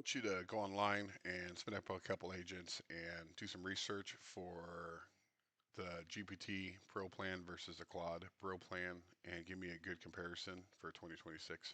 want you to go online and spin up a couple agents and do some research for the GPT Pro plan versus the Claude Pro plan and give me a good comparison for 2026.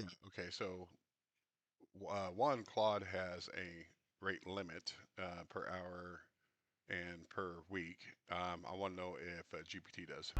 Yeah. Okay. So one, Claude has a rate limit per hour and per week. I want to know if GPT does.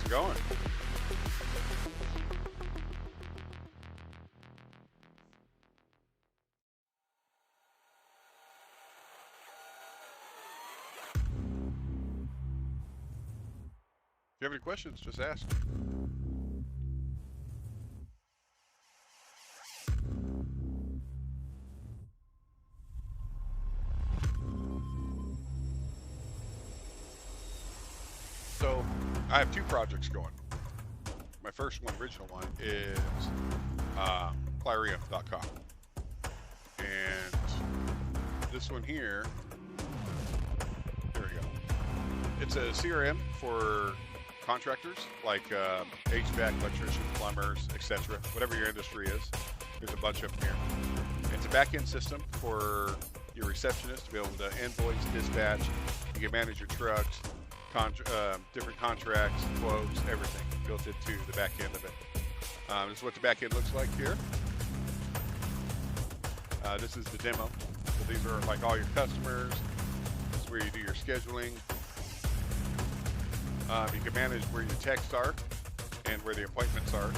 Going. If you have any questions, just ask. So, I have two projects going. My first one, original one, is Plyrium.com. And this one here, there we go. It's a CRM for contractors like HVAC, electricians, plumbers, etc. Whatever your industry is, there's a bunch of them here. It's a back-end system for your receptionist to be able to invoice, dispatch. You can manage your trucks, different contracts, quotes, everything built into the back end of it. This is what the back end looks like here. This is the demo. So these are like all your customers. This is where you do your scheduling. You can manage where your texts are and where the appointments are.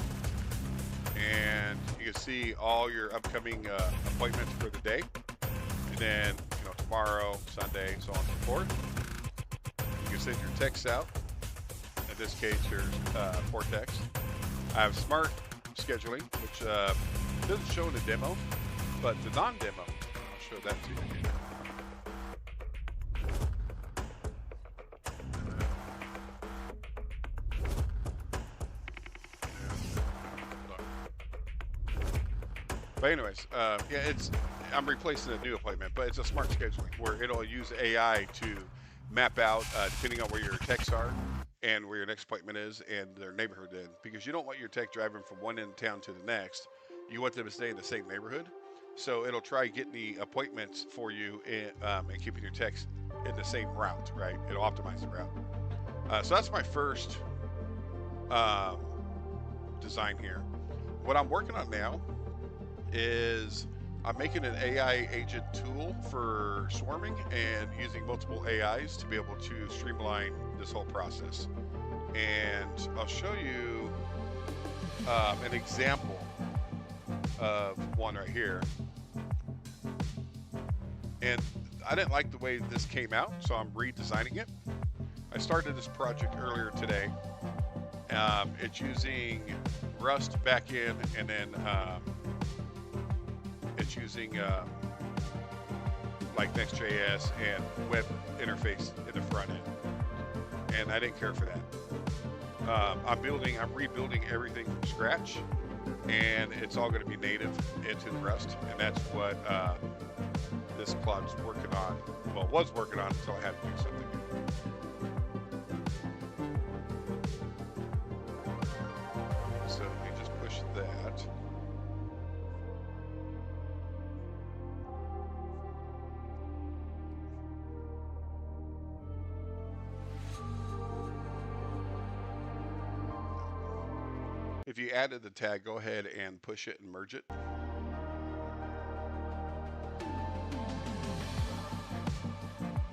And you can see all your upcoming appointments for the day. And then, tomorrow, Sunday, so on and so forth. You can send your texts out. In this case, here's 4 texts. I have smart scheduling, which doesn't show in the demo, But the non-demo, I'll show that to you. But anyways, yeah, I'm replacing a new appointment, but it's a smart scheduling where it'll use AI to map out, depending on where your techs are and where your next appointment is and their neighborhood in. Because you don't want your tech driving from one end of town to the next. You want them to stay in the same neighborhood. So it'll try getting the appointments for you and keeping your techs in the same route, right? It'll optimize the route. So that's my first design here. What I'm working on now is I'm making an AI agent tool for swarming and using multiple AIs to be able to streamline this whole process. And I'll show you an example of one right here. And I didn't like the way this came out, so I'm redesigning it. I started this project earlier today. It's using Rust backend, and then it's using like Next.js and web interface in the front end, and I didn't care for that. I'm rebuilding everything from scratch, and it's all going to be native into the Rust, and that's what this Claude's working on. Well, was working on until I had to do something. So let me just push that. If you added the tag, go ahead and push it and merge it.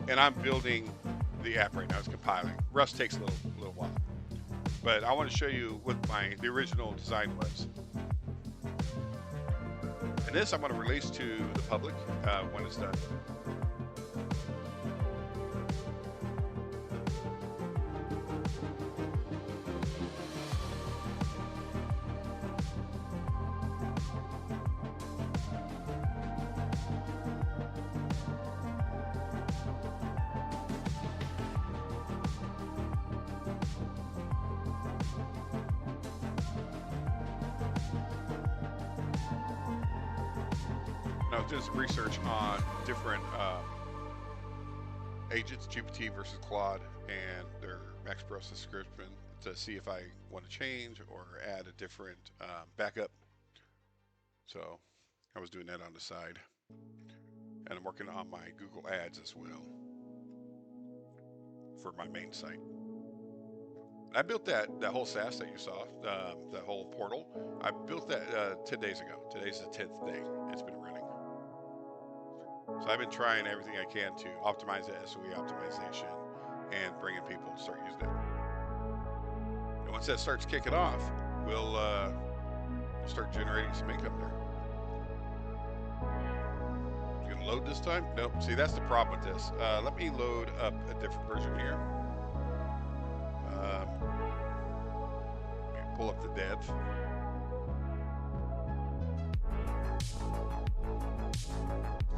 And I'm building the app right now. It's compiling. Rust takes a little while. But I want to show you what the original design was. And this I'm going to release to the public when it's done. I was doing some research on different agents, GPT versus Claude, and their max process description to see if I want to change or add a different backup. So I was doing that on the side. And I'm working on my Google Ads as well for my main site. I built that whole SaaS that you saw, that whole portal. I built that 10 days ago. Today's the 10th day it's been running. So I've been trying everything I can to optimize the SOE optimization and bringing people to start using it. And once that starts kicking off, we'll start generating some income there. You gonna load this time? Nope. See, that's the problem with this. Let me load up a different version here. Pull up the dev.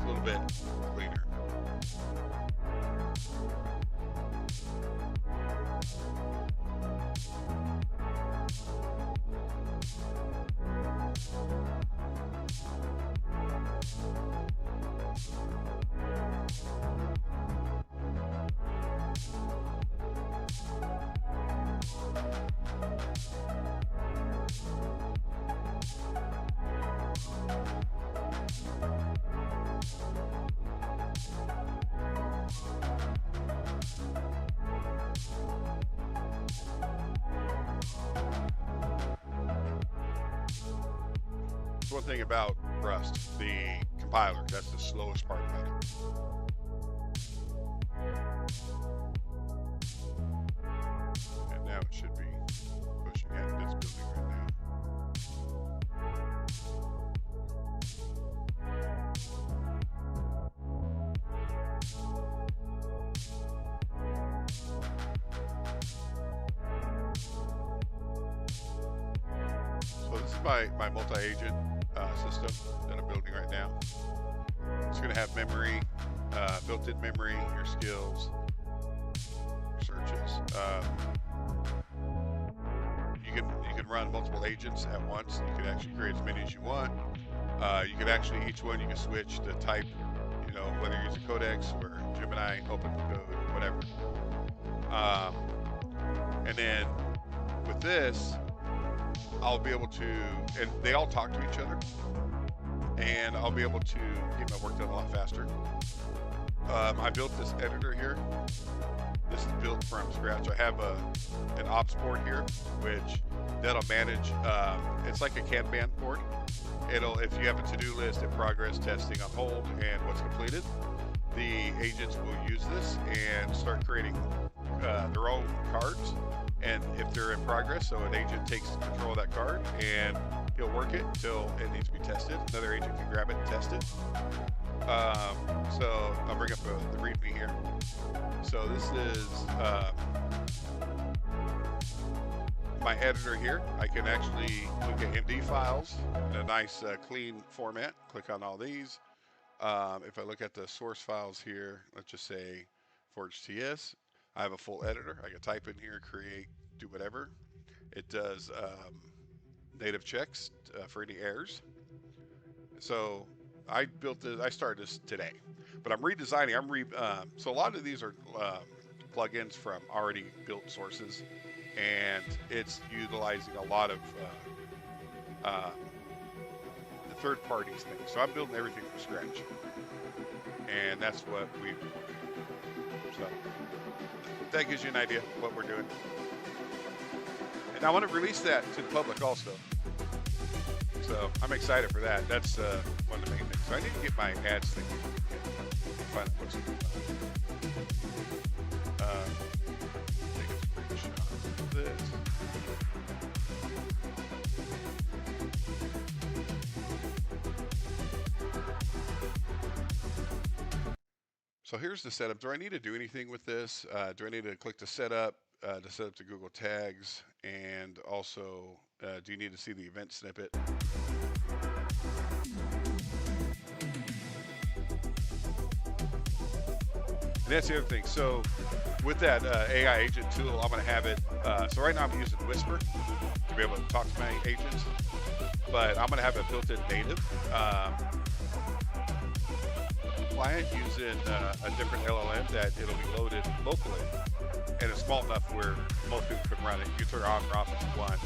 A little bit cleaner. One thing about Rust, the compiler, that's the slowest part about it. And now it should be pushing at this building right now. So this is is my multi-agent system that I'm building right now. It's going to have memory, built-in memory, your skills, your searches. You can run multiple agents at once. You can actually create as many as you want. You can actually, each one you can switch the type, you know, whether you use a Codex or Gemini, open code, whatever. And then with this, I'll be able to, and they all talk to each other, and I'll be able to get my work done a lot faster. I built this editor here. This is built from scratch. I have an ops board here, which that'll manage. It's like a Kanban board. If you have a to-do list in progress, testing, on hold, and what's completed, the agents will use this and start creating their own cards. And if they're in progress, so an agent takes control of that card and he'll work it until it needs to be tested. Another agent can grab it and test it. So I'll bring up the README here. So this is my editor here. I can actually look at MD files in a nice clean format. Click on all these. If I look at the source files here, let's just say ForgeTS, I have a full editor. I can type in here, create, do whatever. It does native checks for any errors. So I built this, I started this today, but I'm redesigning. So a lot of these are plugins from already built sources, and it's utilizing a lot of the third parties things. So I'm building everything from scratch, and that's what we. So that gives you an idea of what we're doing. And I want to release that to the public also. So I'm excited for that. That's one of the main things. So I need to get my ads thing. Find out what's take a screenshot of this. So here's the setup. Do I need to do anything with this? Do I need to click the setup to set up the Google tags? And also, do you need to see the event snippet? And that's the other thing. So with that AI agent tool, I'm going to have it. So right now I'm using Whisper to be able to talk to my agents, but I'm going to have it built in native. Client using a different LLM that it'll be loaded locally, and it's small enough where most people can run it. You turn it on or off if you want,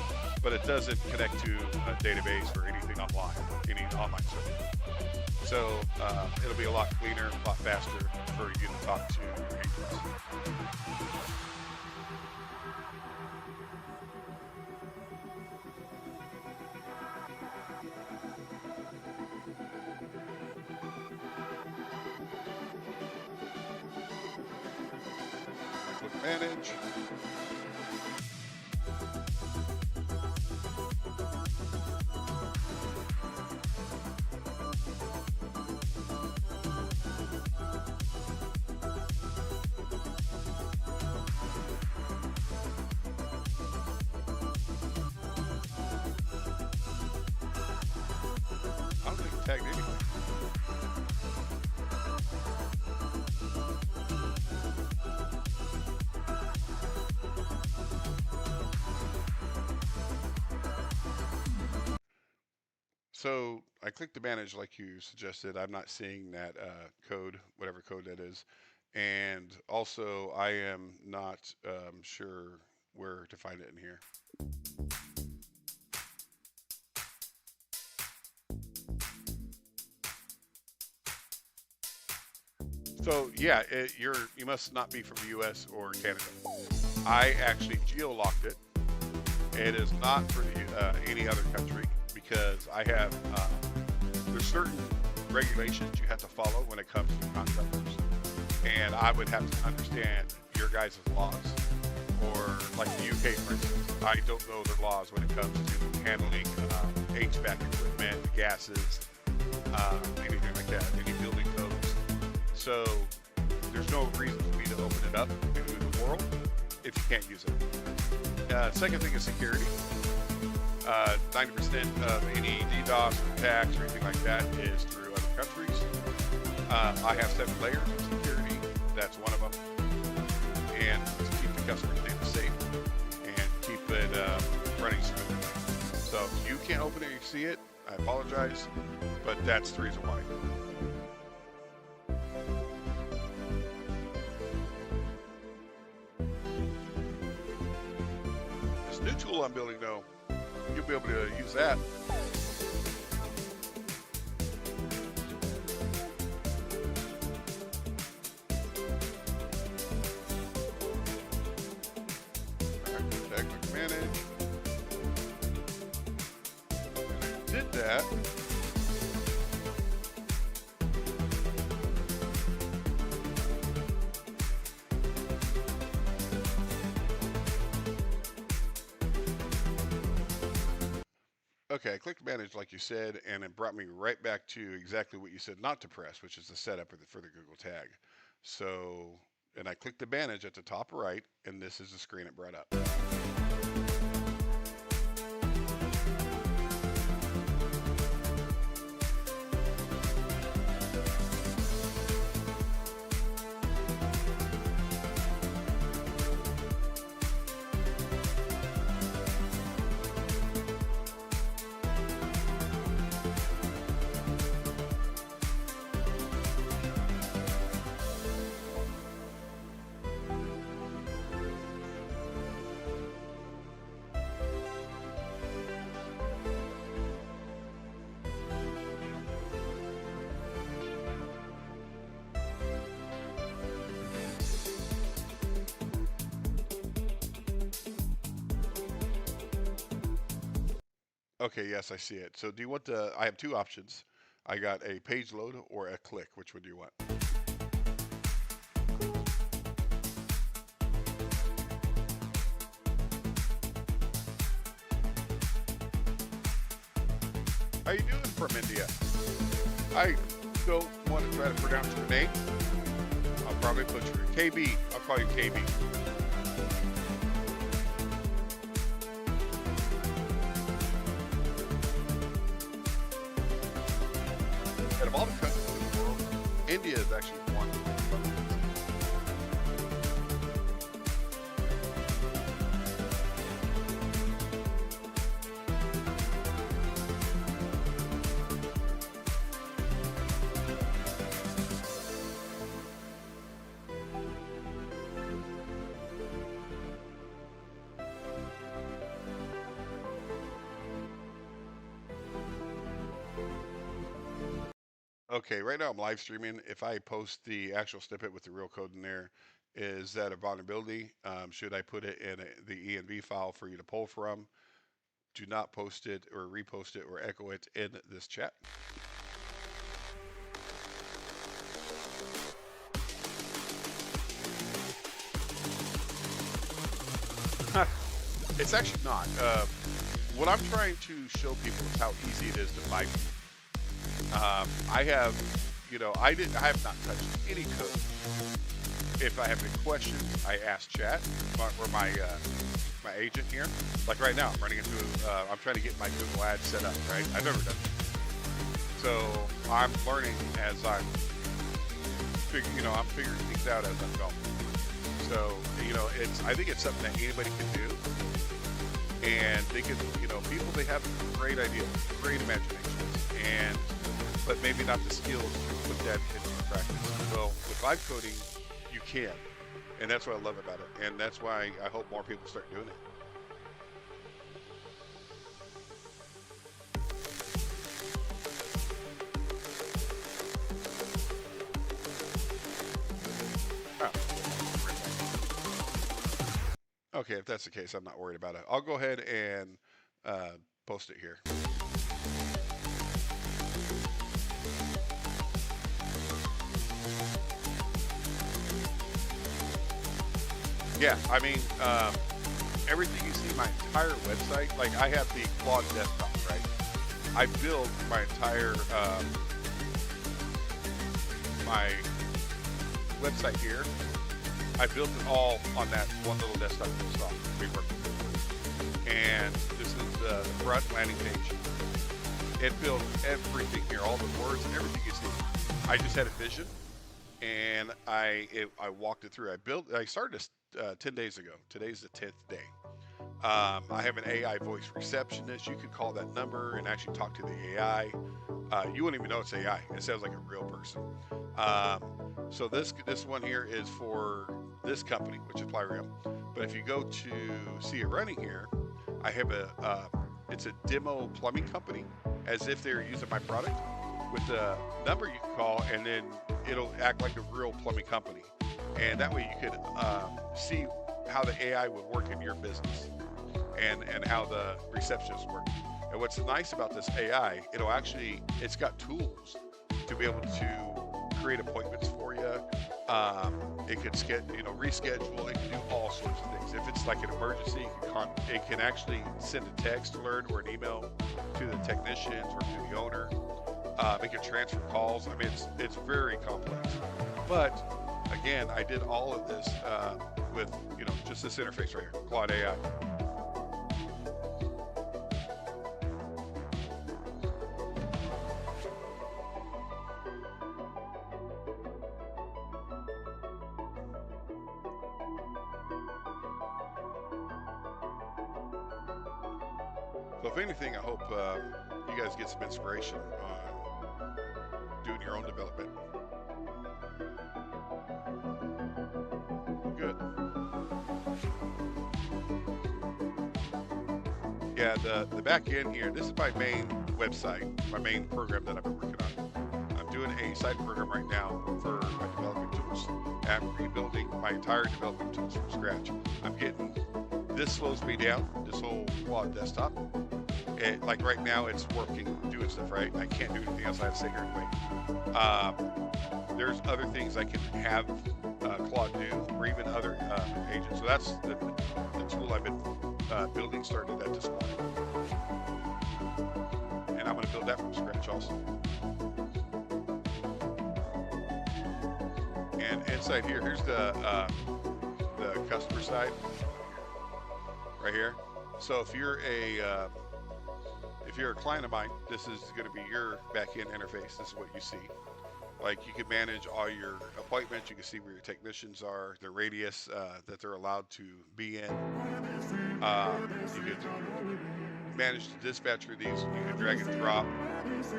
but it doesn't connect to a database or anything online, any online server. So it'll be a lot cleaner, a lot faster for you to talk to your agents. Manage. I don't think it tagged anything. So I clicked to manage like you suggested. I'm not seeing that code, whatever code that is. And also I am not sure where to find it in here. So yeah, you must not be from the US or Canada. I actually geo-locked it. It is not for any other country, because I have, there's certain regulations you have to follow when it comes to contractors. And I would have to understand your guys' laws. Or like the UK, for instance, I don't know their laws when it comes to handling HVAC equipment, gases, anything like that, any building codes. So there's no reason for me to open it up to the world if you can't use it. Second thing is security. 90% of any DDoS or attacks or anything like that is through other countries. I have 7 layers of security. That's one of them. And to keep the customer data safe and keep it running smoothly. So if you can't open it or see it, I apologize, but that's the reason why. This new tool I'm building, though, you'll be able to use that. Click manage. Did that. Okay, I clicked manage like you said, and it brought me right back to exactly what you said not to press, which is the setup for the Google tag. So, and I clicked the manage at the top right, and this is the screen it brought up. Okay, yes, I see it. So do you want I have 2 options. I got a page load or a click. Which one do you want? How you doing from India? I don't want to try to pronounce your name. I'll probably butcher it. KB. I'll call you KB. Out of all the countries in the world, India is actually one of the Okay, right now I'm live streaming. If I post the actual snippet with the real code in there, is that a vulnerability? Should I put it in the env file for you to pull from? Do not post it or repost it or echo it in this chat. It's actually not. What I'm trying to show people is how easy it is to buy. I have, I have not touched any code. If I have any questions, I ask chat or my agent here. Like right now, I'm running into, I'm trying to get my Google Ads set up, right? I've never done it. So I'm learning as I'm figuring things out as I'm going. So, I think it's something that anybody can do. And they can, people, they have great ideas, great imaginations, but maybe not the skills to put that into practice. Well, with vibe coding, you can. And that's what I love about it. And that's why I hope more people start doing it. Okay, if that's the case, I'm not worried about it. I'll go ahead and post it here. Yeah, I mean, everything you see, my entire website, like I have the Claude desktop, right? I built my entire, my website here. I built it all on that one little desktop install. And this is the front landing page. It built everything here, all the words and everything is here. I just had a vision, and I walked it through. I started this 10 days ago. Today's the 10th day. I have an AI voice receptionist. You can call that number and actually talk to the AI. You wouldn't even know it's AI. It sounds like a real person. So this one here is for this company, which is Plyrium. But if you go to see it running here, I have it's a demo plumbing company, as if they're using my product, with the number you can call, and then it'll act like a real plumbing company. And that way you could see how the AI would work in your business, and how the receptionists work. And what's nice about this AI, it's got tools to be able to create appointments for you. It can reschedule. It can do all sorts of things. If it's like an emergency, it can actually send a text alert or an email to the technicians or to the owner. It can transfer calls. I mean, it's very complex. But again, I did all of this with just this interface right here, Claude AI. So if anything, I hope you guys get some inspiration on doing your own development. Good. Yeah, the back end here, this is my main website, my main program that I've been working on. I'm doing a side program right now for my development tools. I'm rebuilding my entire development tools from scratch. This slows me down, this whole Claude desktop. Like right now, it's working, doing stuff, right? I can't do anything else. I have to sit here and wait. There's other things I can have Claude do, or even other agents. So that's the tool I've been building, started that this morning. And I'm going to build that from scratch also. And inside here, here's the customer side right here. So if you're a client of mine, this is going to be your back-end interface. This is what you see. Like, you can manage all your appointments. You can see where your technicians are, the radius that they're allowed to be in. You can manage the dispatcher of these. You can drag and drop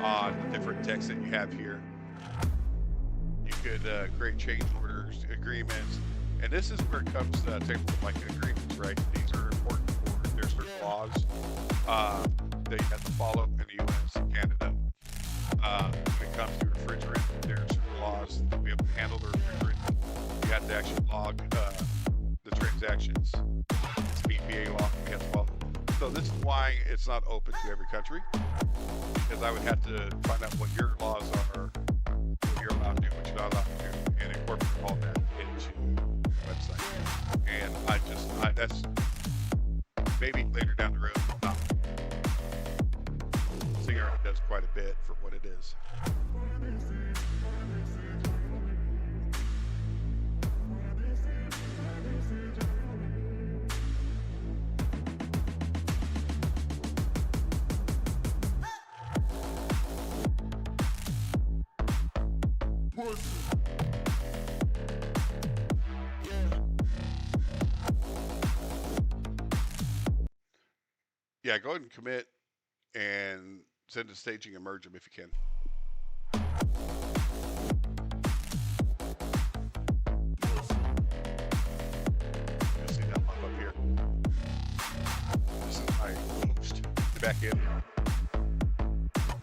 on the different texts that you have here. You could create change orders, agreements, and this is where it comes to like agreements, right? These are important for there's certain laws that you have to follow in the U.S. and Canada. When it comes to refrigerant, there's certain laws to be able to handle the refrigerant. You have to actually log the transactions. It's BPA law you have to follow. So this is why it's not open to every country, because I would have to find out what your laws are, what you're allowed to do, what you're not allowed to do, and incorporate all that into the website. And that's maybe later down the road. Singer does quite a bit for what it is. Yeah, go ahead and commit and send to staging and merge them if you can. You'll see that pop up here. This is my host, the back end.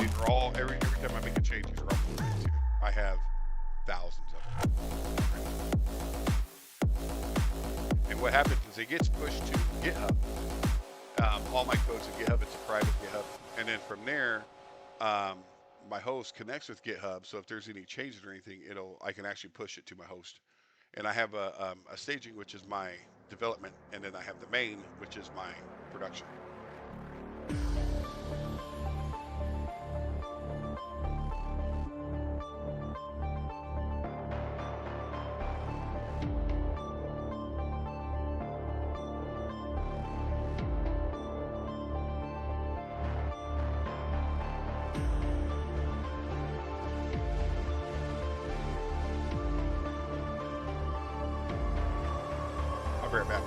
These are all, every time I make a change, these are all related to. I have thousands of them. And what happens is it gets pushed to GitHub. All my code's in GitHub, it's a private GitHub. And then from there, my host connects with GitHub. So if there's any changes or anything, I can actually push it to my host. And I have a staging, which is my development. And then I have the main, which is my production. be right back.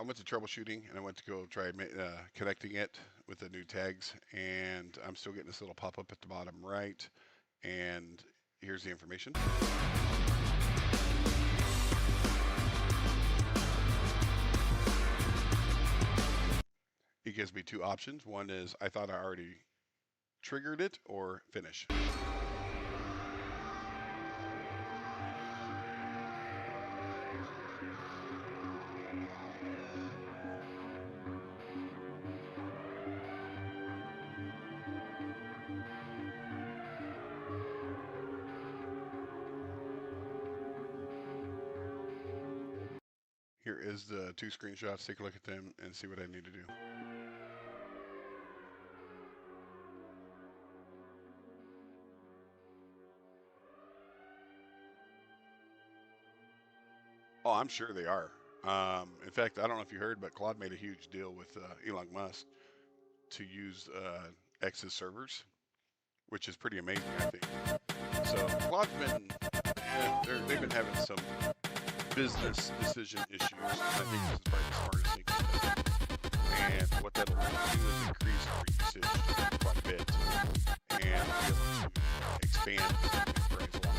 went to troubleshooting and I went to go try connecting it with the new tags, and I'm still getting this little pop-up at the bottom right. And here's the information. It gives me two options. One is I thought I already triggered it, or finish. Here is the two screenshots. Take a look at them and see what I need to do. Oh, I'm sure they are. In fact, I don't know if you heard, but Claude made a huge deal with Elon Musk to use X's servers, which is pretty amazing, I think. So Claude's been, they've been having some business decision issues. I think this is probably the smartest thing to do. And what that'll do is increase our usage quite a bit and be able to expand the enterprise a lot.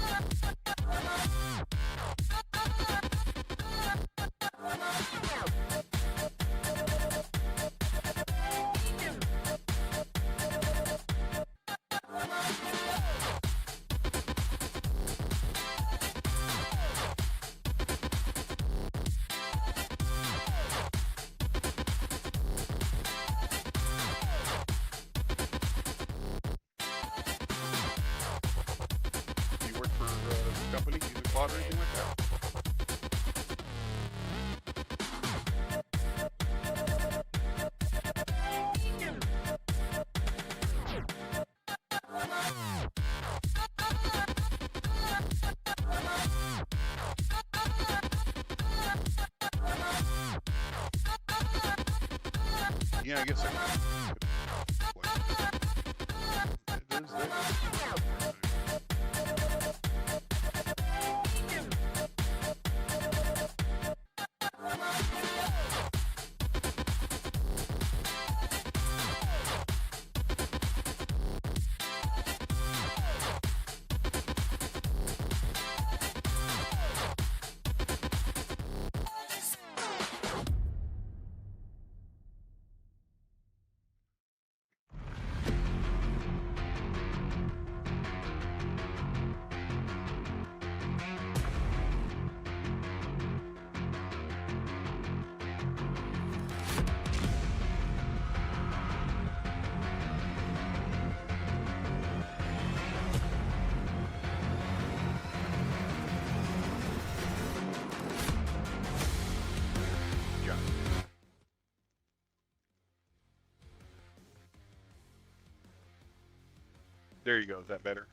Do you work for a company using Claude or anything like that? Yeah, I guess I can. It is there. There you go. Is that better?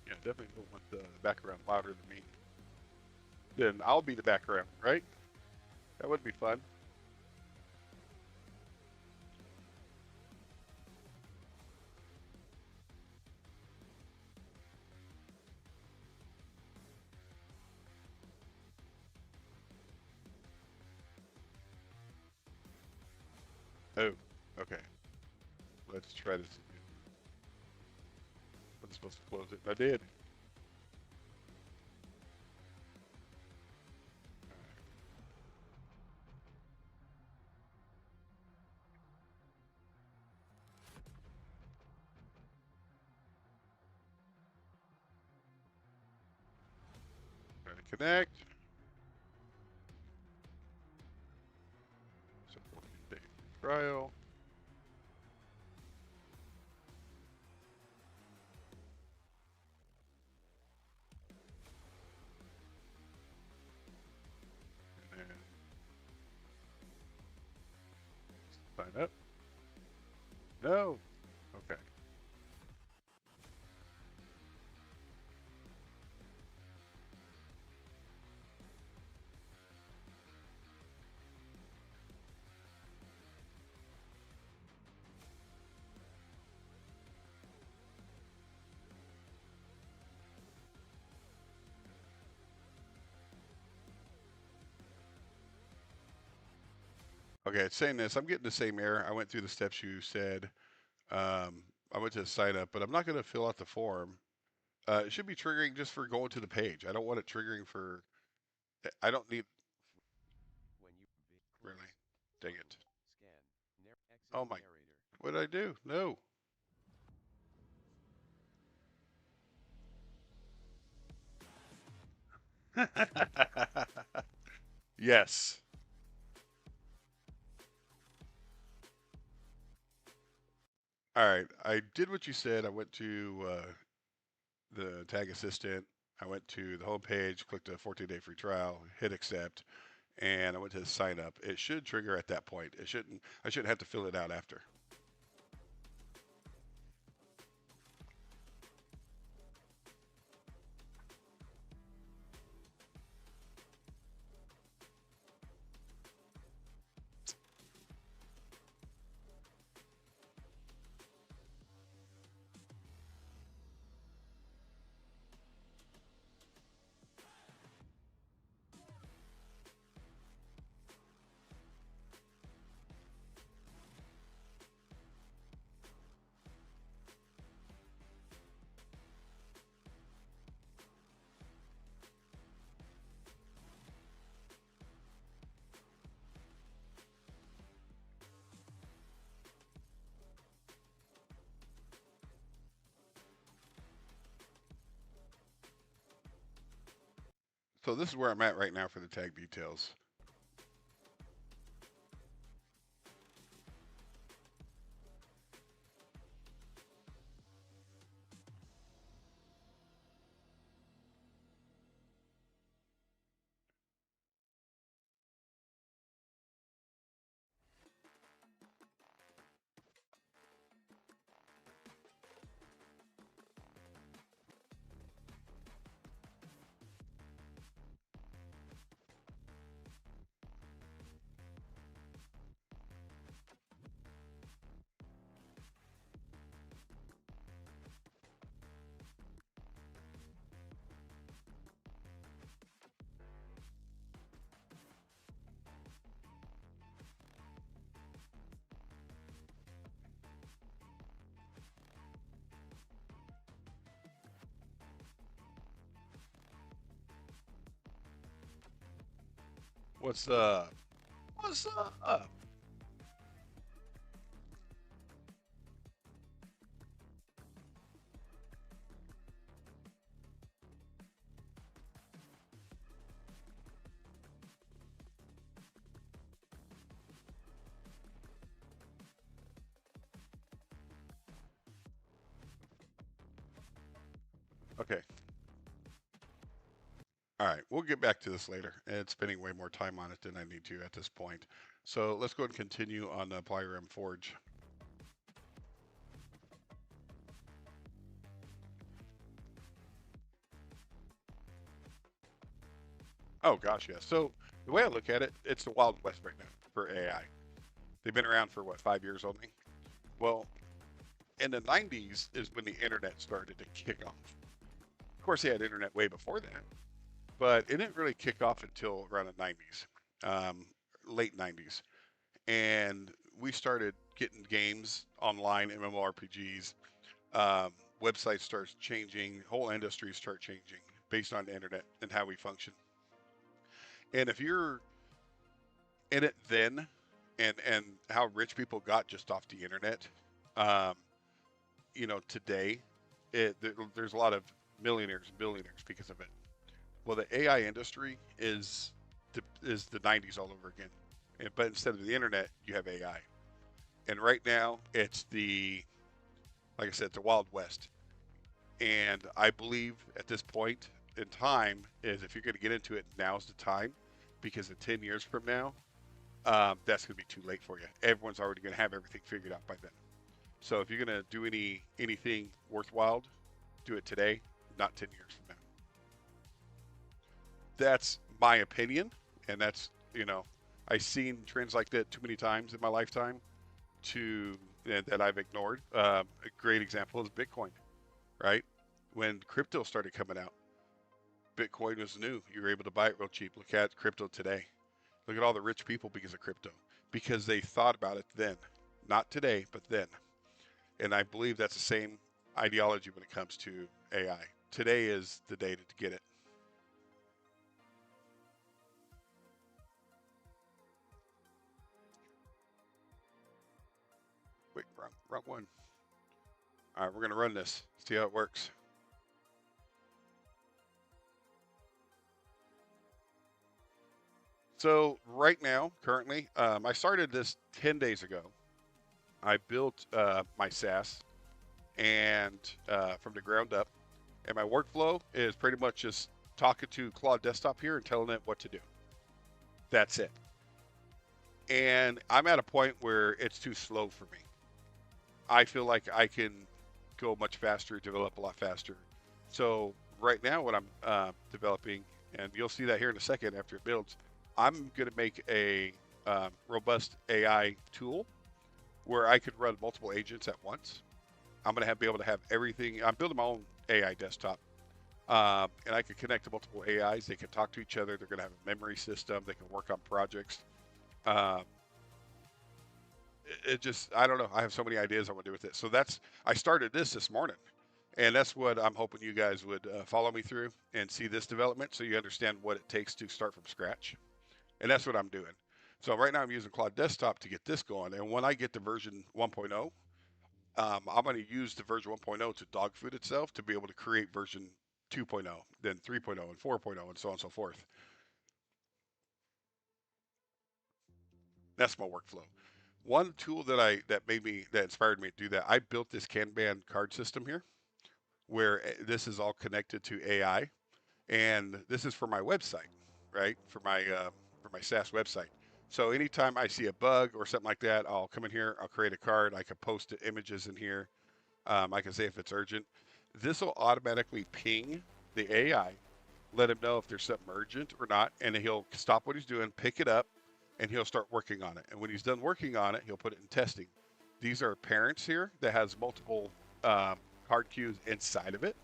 Yeah, definitely don't want the background louder than me. Then I'll be the background, right? That would be fun. Oh, okay. Let's try this again. I'm supposed to close it. I did. Try to connect. So 14-day trial. And then sign up. No. Okay. Okay, it's saying this. I'm getting the same error. I went through the steps you said. Um, I went to sign up, but I'm not going to fill out the form. It should be triggering just for going to the page. I don't want it triggering for. I don't need. Really? Dang it. Oh my. What did I do? No. Yes. All right. I did what you said. I went to the tag assistant. I went to the home page, clicked a 14-day free trial, hit accept, and I went to sign up. It should trigger at that point. It shouldn't. I shouldn't have to fill it out after. So this is where I'm at right now for the tag details. What's up? What's up? Okay. All right. We'll get back to this later. It's spending way more time on it than I need to at this point. So let's go and continue on the Plyrium Forge. Oh gosh, yes. So the way I look at it, it's the Wild West right now for AI. They've been around for what, 5 years only? Well, in the 90s is when the internet started to kick off. Of course, they had internet way before that, but it didn't really kick off until around the 90s, um, late 90s. And we started getting games online, MMORPGs. Um, Websites start changing, whole industries start changing based on the internet and how we function. And if you're in it then, and how rich people got just off the internet, um, today, there's a lot of millionaires and billionaires because of it. Well, the AI industry is the 90s all over again, but instead of the internet, you have AI. And right now, it's like I said, the Wild West. And I believe at this point in time is if you're going to get into it, now's the time, because in 10 years from now, that's going to be too late for you. Everyone's already going to have everything figured out by then. So if you're going to do anything worthwhile, do it today, not 10 years from now. That's my opinion, and that's I've seen trends like that too many times in my lifetime to that I've ignored. A great example is Bitcoin, right? When crypto started coming out, Bitcoin was new. You were able to buy it real cheap. Look at crypto today. Look at all the rich people because of crypto. because they thought about it then, not today, but then. And I believe that's the same ideology when it comes to AI. Today is the day to get it. Wait, wrong one. All right, we're going to run this, see how it works. So right now, currently, I started this 10 days ago. I built my SaaS and from the ground up. And my workflow is pretty much just talking to Claude Desktop here and telling it what to do. That's it. And I'm at a point where it's too slow for me. I feel like I can go much faster, develop a lot faster. So right now, what I'm developing, and you'll see that here in a second after it builds, I'm going to make a robust AI tool where I could run multiple agents at once. I'm going to be able to have everything. I'm building my own AI desktop, and I can connect to multiple AIs. They can talk to each other. They're going to have a memory system. They can work on projects. Um, it just, I don't know. I have so many ideas I want to do with it. So I started this morning, and that's what I'm hoping you guys would follow me through and see this development so you understand what it takes to start from scratch. And that's what I'm doing. So right now I'm using Claude Desktop to get this going. And when I get to version 1.0, I'm going to use the version 1.0 to dogfood itself to be able to create version 2.0, then 3.0 and 4.0 and so on and so forth. That's my workflow. One tool that inspired me to do that, I built this Kanban card system here where this is all connected to AI, and this is for my website, right? For my SaaS website. So anytime I see a bug or something like that, I'll come in here, I'll create a card, I can post images in here. I can say if it's urgent. This will automatically ping the AI, let him know if there's something urgent or not, and he'll stop what he's doing, pick it up, and he'll start working on it. And when he's done working on it, he'll put it in testing. These are parents here that has multiple card queues inside of it.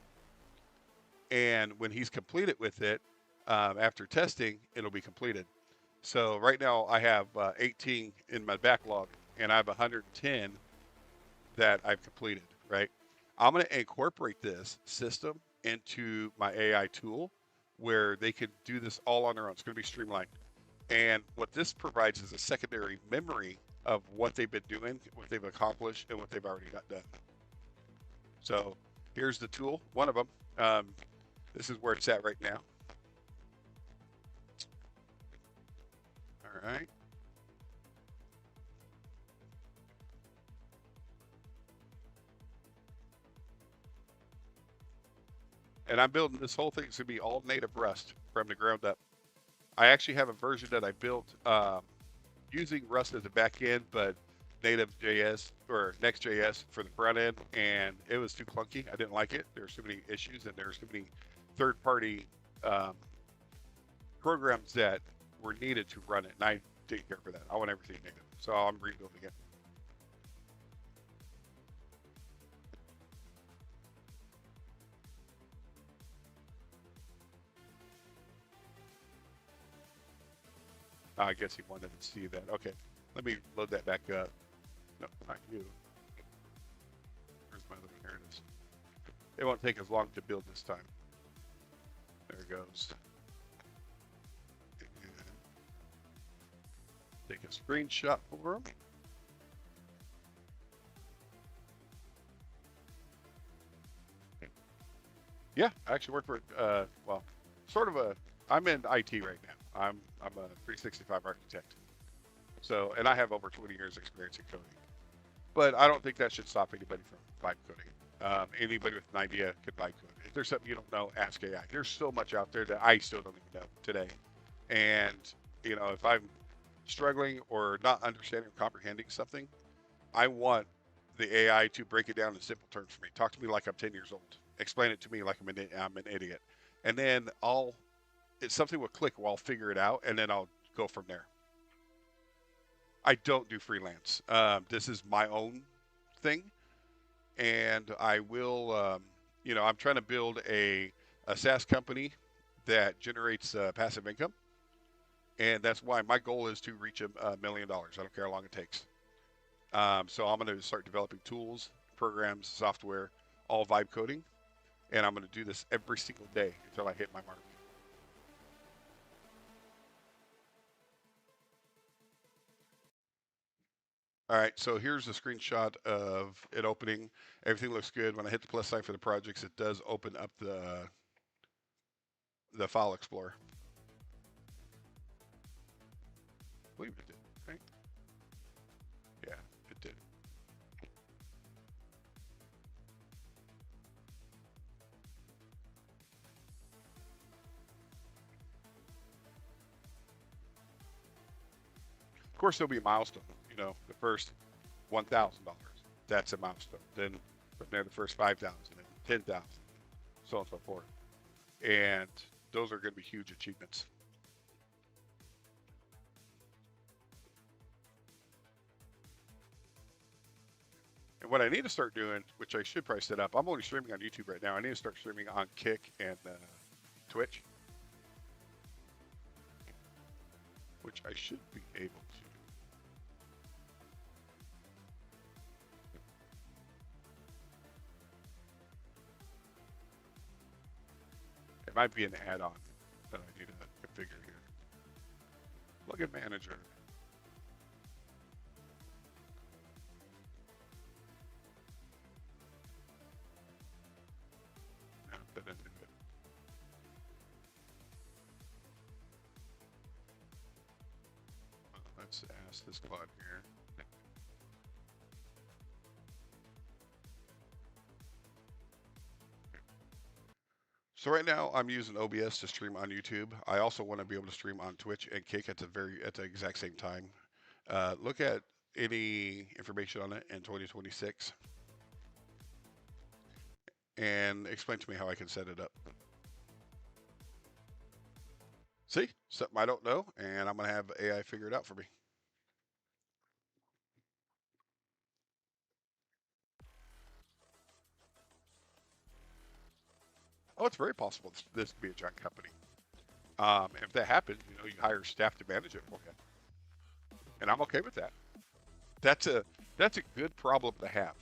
And when he's completed with it, after testing, it'll be completed. So right now I have 18 in my backlog, and I have 110 that I've completed, right? I'm going to incorporate this system into my AI tool where they can do this all on their own. It's going to be streamlined. And what this provides is a secondary memory of what they've been doing, what they've accomplished, and what they've already got done. So here's the tool, one of them. This is where it's at right now. All right. And I'm building this whole thing. It's going to be all native Rust from the ground up. I actually have a version that I built using Rust as a back end, but native JS or nextjs for the front end, and it was too clunky. I didn't like it. There's too many issues, and there's too many third-party programs that were needed to run it, and I didn't care for that. I want everything native, so I'm rebuilding it. I guess he wanted to see that. Okay, let me load that back up. No, not you. Where's my little fairness? It won't take as long to build this time. There it goes. Take a screenshot for him. Yeah, I actually work for, well, sort of I'm in IT right now. I'm a 365 architect. So, and I have over 20 years experience in coding. But I don't think that should stop anybody from vibe coding. Anybody with an idea can vibe code. If there's something you don't know, ask AI. There's so much out there that I still don't even know today. And, you know, if I'm struggling or not understanding or comprehending something, I want the AI to break it down in simple terms for me. Talk to me like I'm 10 years old. Explain it to me like I'm an idiot. And then it's something will click where I'll figure it out, and then I'll go from there. I don't do freelance. This is my own thing, and I will, you know, I'm trying to build a SaaS company that generates passive income, And that's why my goal is to reach $1 million. I don't care how long it takes. So I'm going to start developing tools, programs, software, all vibe coding, and I'm going to do this every single day until I hit my mark. All right, so here's a screenshot of it opening. Everything looks good. When I hit the plus sign for the projects, it does open up the file explorer. I believe it did, right? Yeah, it did. Of course, there'll be a milestone. You know, the first $1,000. That's a milestone. Then from there, the first 5,000 and 10,000, so on and so forth. And those are going to be huge achievements. And what I need to start doing, which I should probably set up, I'm only streaming on YouTube right now. I need to start streaming on Kick and Twitch, which I should be able to. It might be an add-on that I need to configure here. Plugin manager. No, that didn't do it. Let's ask this Claude here. So right now I'm using OBS to stream on YouTube. I also want to be able to stream on Twitch and Kick at the exact same time. Look at any information on it in 2026 and explain to me how I can set it up. See, something I don't know, and I'm gonna have AI figure it out for me. Oh, it's very possible this could be a giant company. If that happens, you know, you hire staff to manage it for you, and I'm okay with that. That's a that's a good problem to have.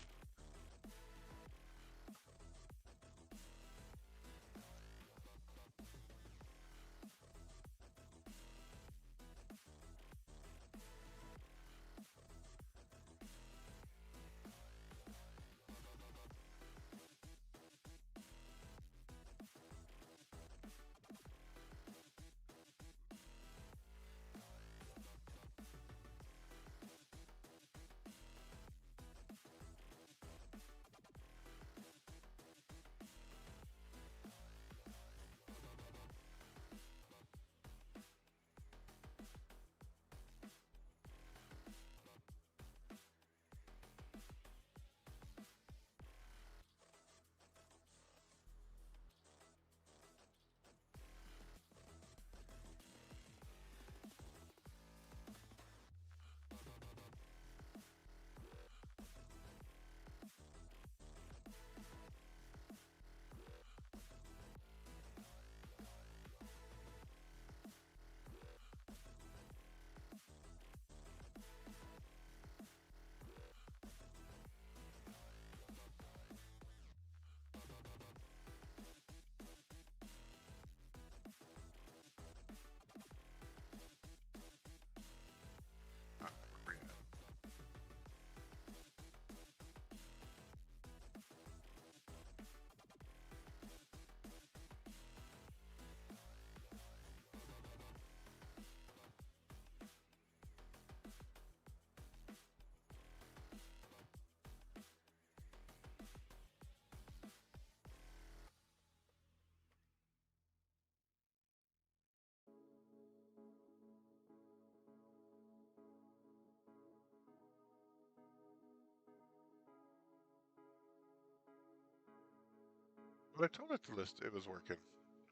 But I told it to list it was working.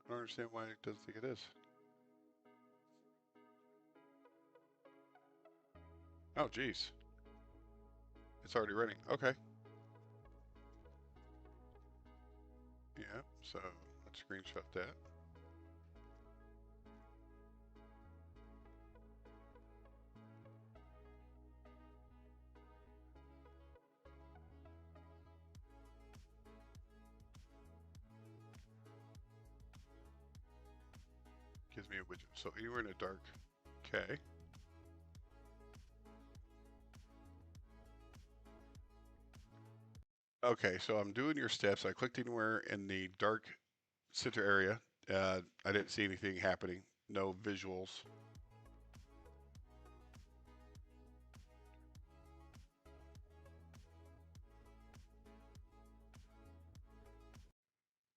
I don't understand why it doesn't think it is. Oh, geez. It's already running. Okay. Yeah, so let's screenshot that. gives me a widget. So anywhere in the dark. Okay. Okay, so I'm doing your steps. I clicked anywhere in the dark center area. I didn't see anything happening. No visuals.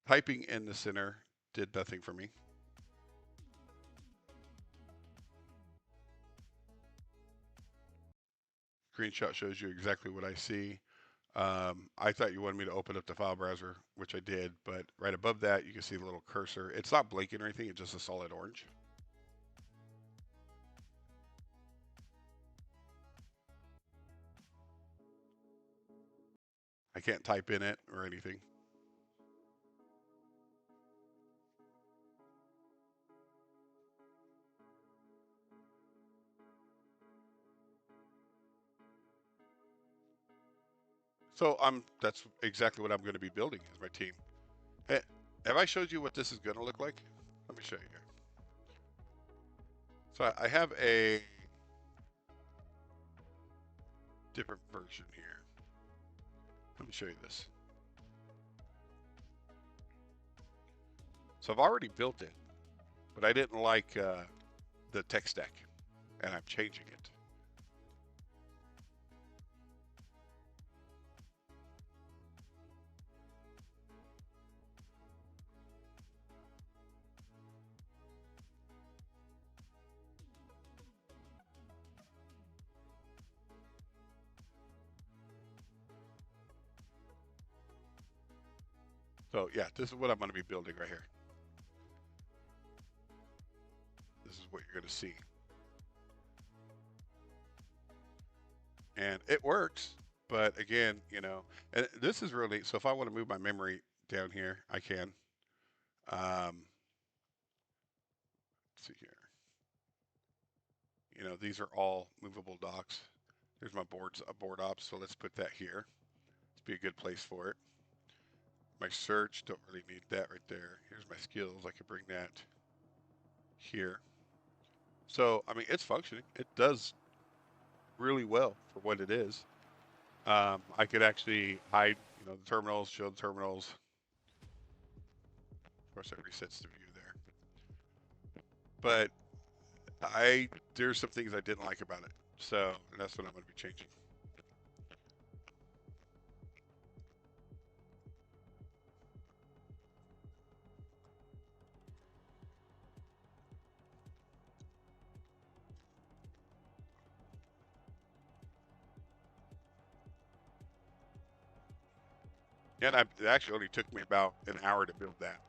Typing in the center did nothing for me. Screenshot shows you exactly what I see. I thought you wanted me to open up the file browser, which I did, but right above that, you can see the little cursor. It's not blinking or anything, it's just a solid orange. I can't type in it or anything. So that's exactly what I'm going to be building as my team. Have I showed you what this is going to look like? Let me show you here. So I have a different version here. Let me show you this. So I've already built it, but I didn't like the tech stack, and I'm changing it. So yeah, this is what I'm going to be building right here. This is what you're going to see. And it works, but again, you know, and this is really, so if I want to move my memory down here, I can. Let's see here. You know, these are all movable docks. Here's my board ops, so let's put that here. It's be a good place for it. My search, don't really need that right there. Here's my skills, I could bring that here. So, I mean, it's functioning. It does really well for what it is. I could actually hide, you know, the terminals, show the terminals. Of course, it resets the view there. But there's some things I didn't like about it. So that's what I'm going to be changing. And it actually only took me about an hour to build that.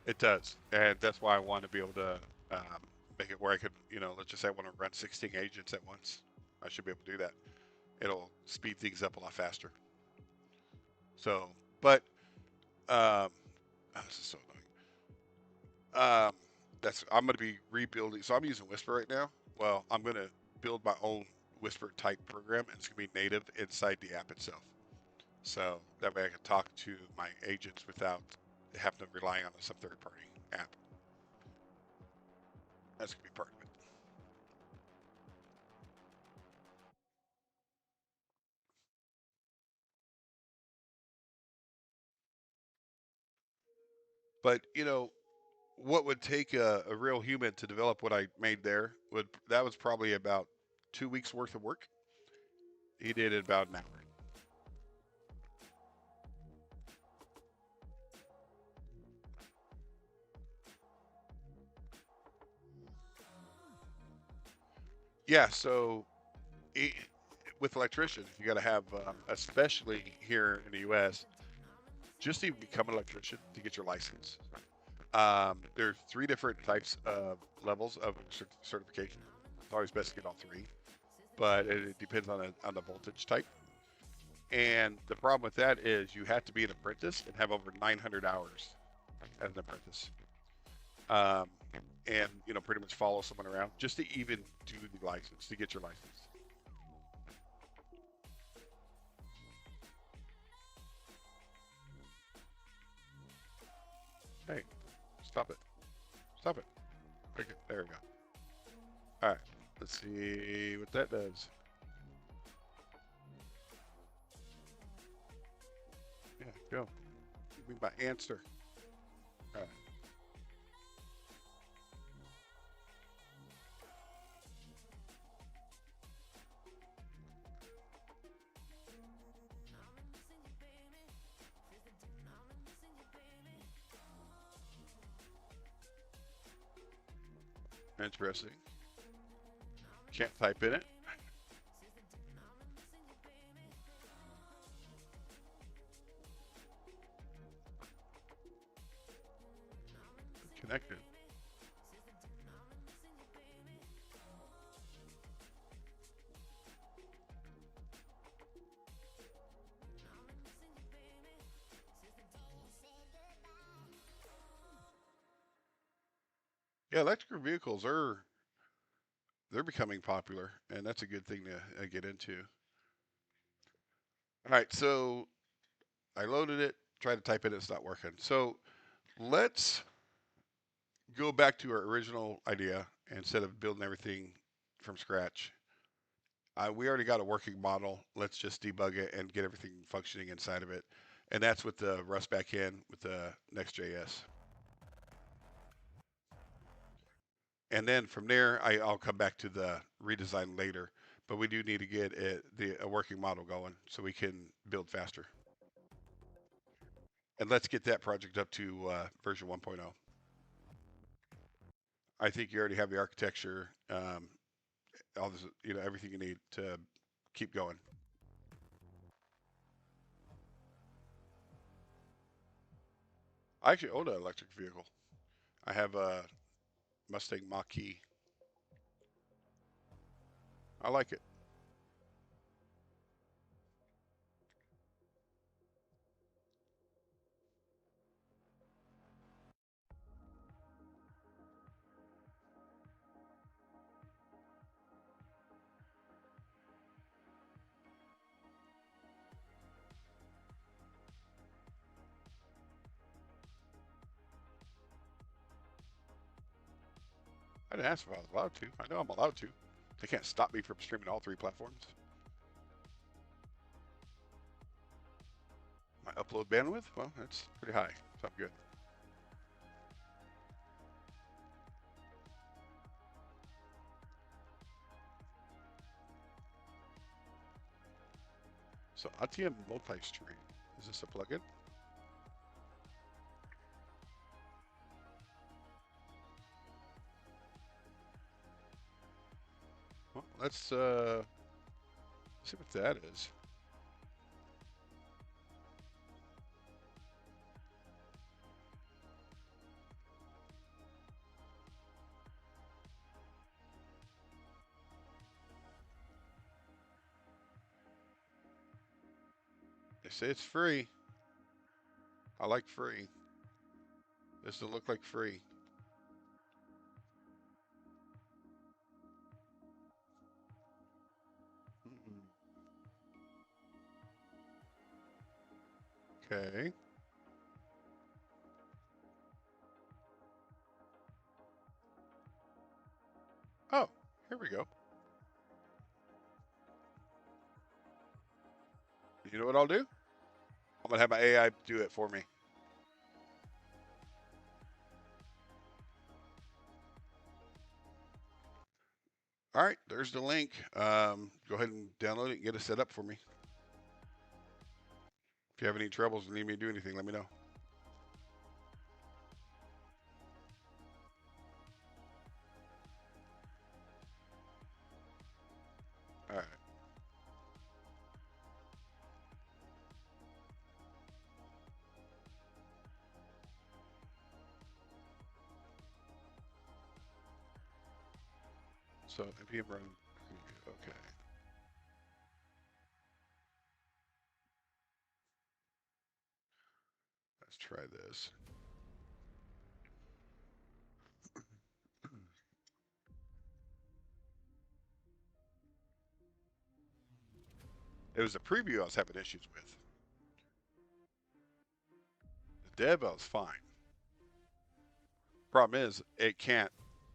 It does, and that's why I want to be able to make it where I could, you know, let's just say I want to run 16 agents at once. I should be able to do that. It'll speed things up a lot faster. So, but this is so annoying. That's I'm going to be rebuilding. So I'm using Whisper right now. Well, I'm going to build my own Whisper type program, and it's going to be native inside the app itself. So that way I can talk to my agents without having to rely on some third party app. That's going to be part of it. But you know, what would take a real human to develop what I made there would that was probably about 2 weeks worth of work. He did it about an hour. Yeah, so it, with electricians, you got to have, especially here in the U.S., just to even become an electrician to get your license. There's three different types of levels of certification. It's always best to get all three, but it depends on the voltage type. And the problem with that is you have to be an apprentice and have over 900 hours as an apprentice, um, and pretty much follow someone around just to even do the license to get your license. Hey, stop it! Stop it! Okay, there we go. All right, let's see what that does. Yeah, go. Give me my answer. All right. Interesting. Can't type in it. Connected. Yeah, electric vehicles are they're becoming popular, and that's a good thing to get into. All right, so I loaded it, tried to type it, it's not working. So let's go back to our original idea instead of building everything from scratch. We already got a working model. Let's just debug it and get everything functioning inside of it. And that's with the Rust backend with the Next.js. And then from there, I'll come back to the redesign later. But we do need to get a working model going so we can build faster. And let's get that project up to version 1.0. I think you already have the architecture, all this, everything you need to keep going. I actually own an electric vehicle. I have a Mustang Mach-E. I like it. I didn't ask if I was allowed to. I know I'm allowed to. They can't stop me from streaming all three platforms. My upload bandwidth? Well, that's pretty high, so I'm good. So ATM multi-stream. Is this a plugin? Well, let's see what that is. They say it's free. I like free. This will look like free. Okay. Oh, here we go. You know what I'll do? I'm gonna have my AI do it for me. All right, there's the link. Go ahead and download it and get it set up for me. If you have any troubles and need me to do anything, let me know. All right. So npm run. Okay. Let's try this. It was the preview I was having issues with. The dev I was fine. Problem is, it can't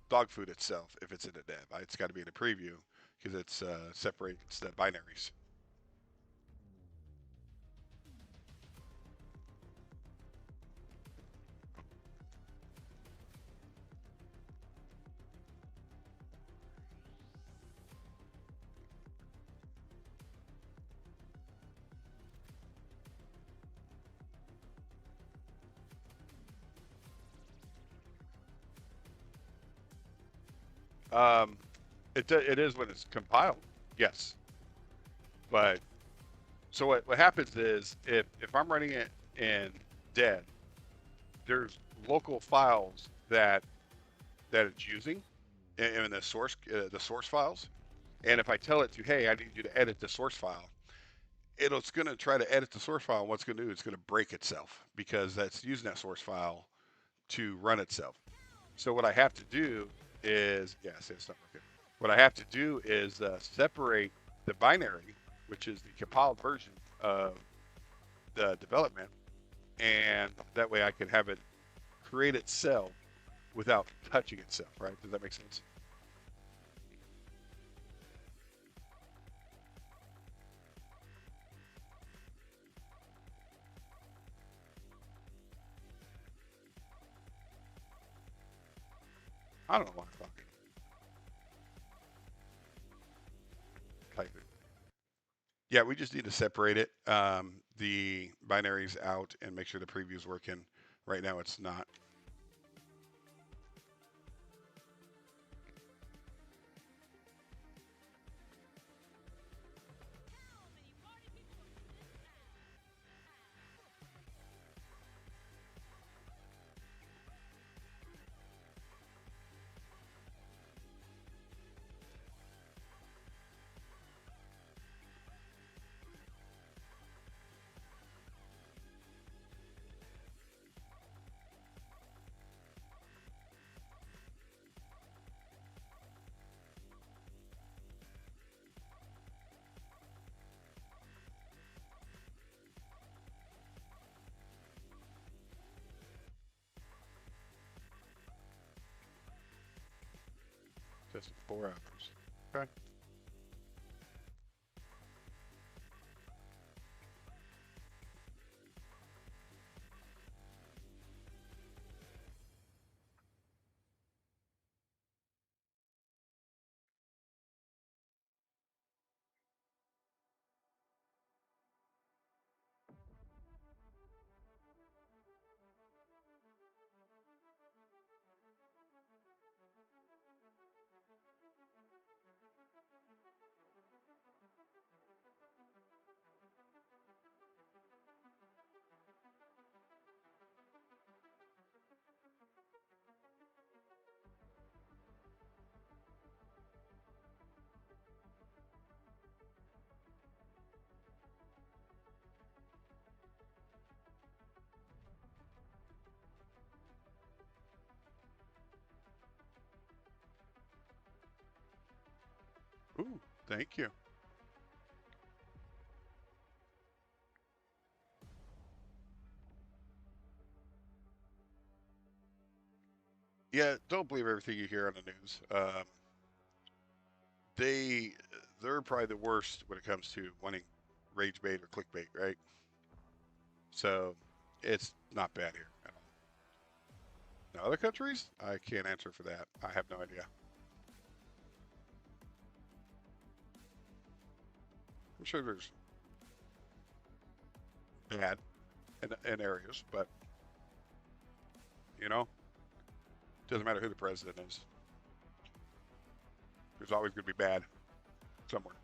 dog food itself if it's in a dev. It's got to be in a preview because it's separates the binaries. Um, it is when it's compiled, yes. But so what happens is if I'm running it in dev, there's local files that it's using in the source files. And if I tell it to, hey, I need you to edit the source file, it's going to try to edit the source file. And what's going to do? It's going to break itself because that's using that source file to run itself. So what I have to do is, yes, it's not working. What I have to do is separate the binary, which is the compiled version of the development, and that way I can have it create itself without touching itself, right? Does that make sense? I don't know why I'm talking. Type it. Yeah, we just need to separate it, the binaries out and make sure the preview is working. Right now it's not. Just 4 hours. Okay. Ooh, thank you. Yeah, don't believe everything you hear on the news. They they're probably the worst when it comes to wanting rage bait or clickbait, right? So it's not bad here at all. Now, other countries, I can't answer for that. I have no idea. I'm sure there's bad in areas, but you know, doesn't matter who the president is. There's always going to be bad somewhere.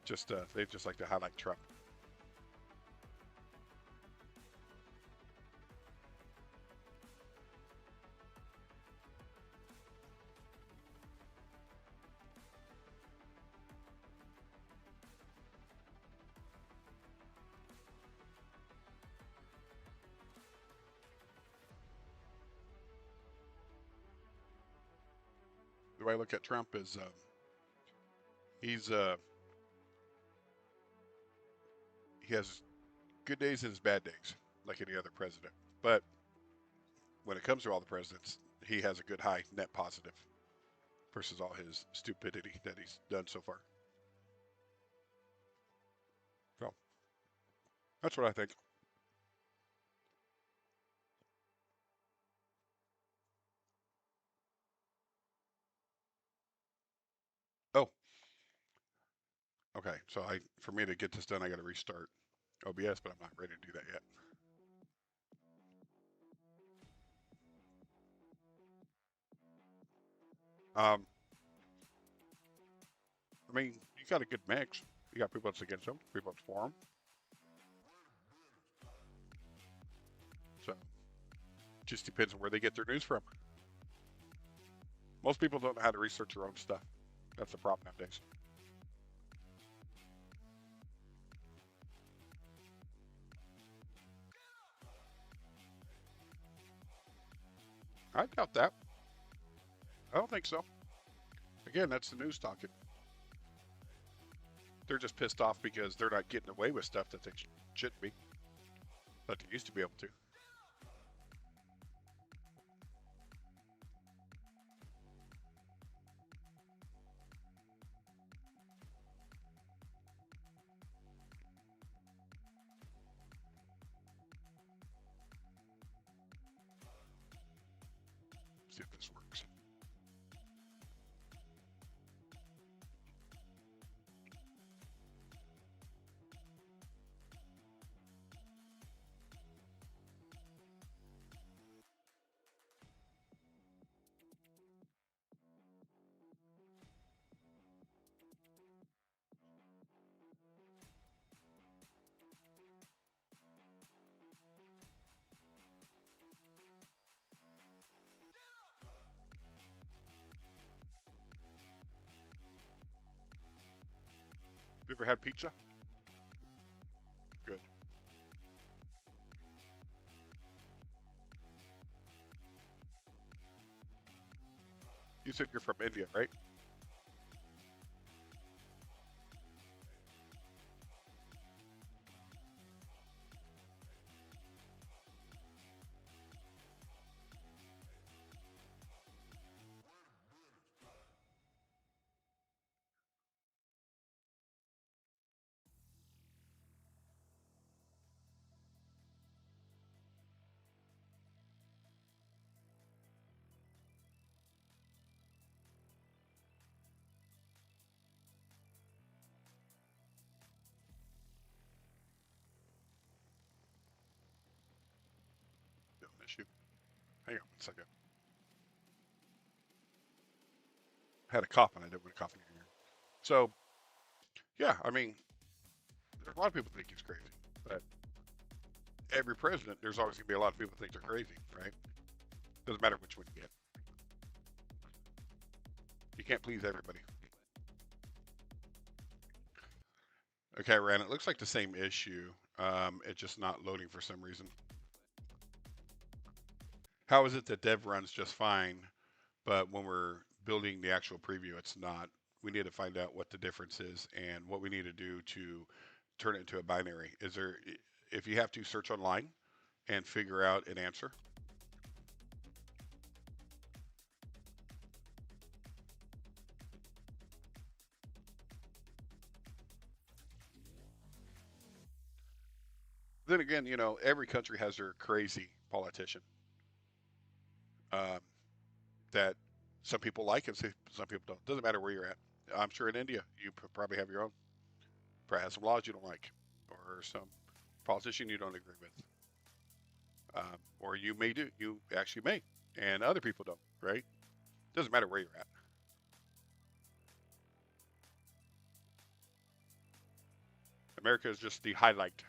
Just they just like to highlight Trump. The way I look at Trump is he's he has good days and his bad days, like any other president. But when it comes to all the presidents, he has a good high net positive versus all his stupidity that he's done so far. So that's what I think. Oh, okay. So for me to get this done, I got to restart OBS, but I'm not ready to do that yet. Um, I mean, you got a good mix. You got people that's against him, people that's for him. So just depends on where they get their news from. Most people don't know how to research their own stuff. That's the problem nowadays. I doubt that. I don't think so. Again, that's the news talking. They're just pissed off because they're not getting away with stuff that they shouldn't be, that they used to be able to. See if this works. You ever had pizza? Good. You said you're from India, right? No issue. Hang on 1 second. I had a cough and I didn't want to cough in your ear. So, yeah, I mean, there's a lot of people think he's crazy, but every president, there's always going to be a lot of people think they're crazy, right? Doesn't matter which one you get. You can't please everybody. Okay, Rand, it looks like the same issue. It's just not loading for some reason. How is it that dev runs just fine, but when we're building the actual preview, it's not? We need to find out what the difference is and what we need to do to turn it into a binary. Is there, if you have to search online and figure out an answer? Then again, every country has their crazy politician um, that some people like and some people don't. Doesn't matter where you're at. I'm sure in India you probably have your own. probably has some laws you don't like, or some politician you don't agree with, or you actually may, and other people don't, right? Doesn't matter where you're at. America is just the highlight,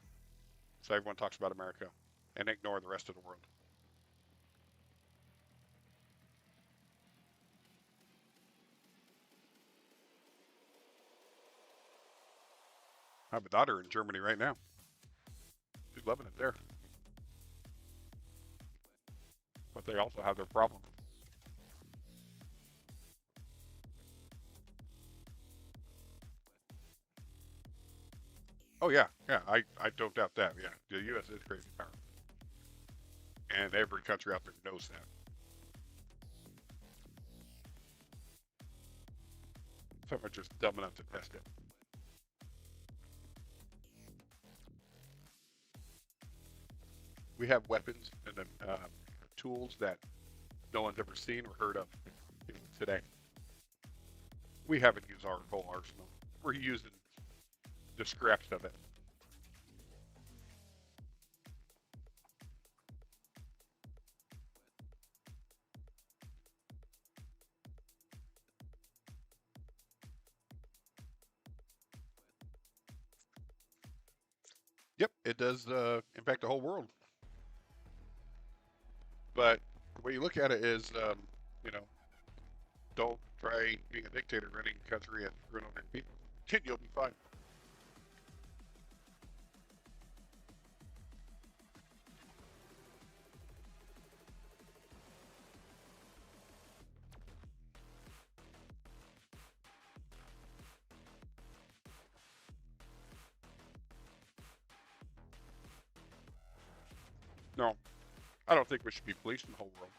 so everyone talks about America and ignore the rest of the world. I have a daughter in Germany right now. She's loving it there, but they also have their problems. Oh yeah, yeah. I don't doubt that. Yeah, the U.S. is crazy power, and every country out there knows that. Some are just dumb enough to test it. We have weapons and tools that no one's ever seen or heard of today. We haven't used our whole arsenal. We're using the scraps of it. Yep, it does impact the whole world. But the way you look at it is, you know, don't try being a dictator running a country and screwing on their people. You'll be fine. No, I don't think we should be policing the whole world.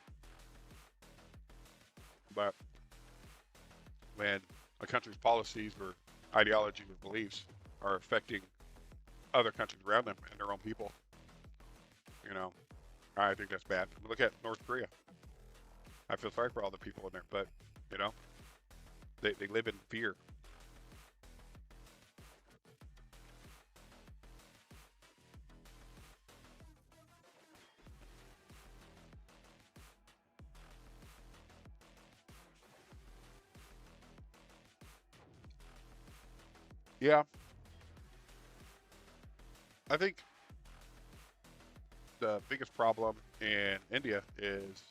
But when a country's policies or ideology or beliefs are affecting other countries around them and their own people, you know, I think that's bad. Look at North Korea. I feel sorry for all the people in there, but you know, they live in fear. Yeah, I think the biggest problem in India is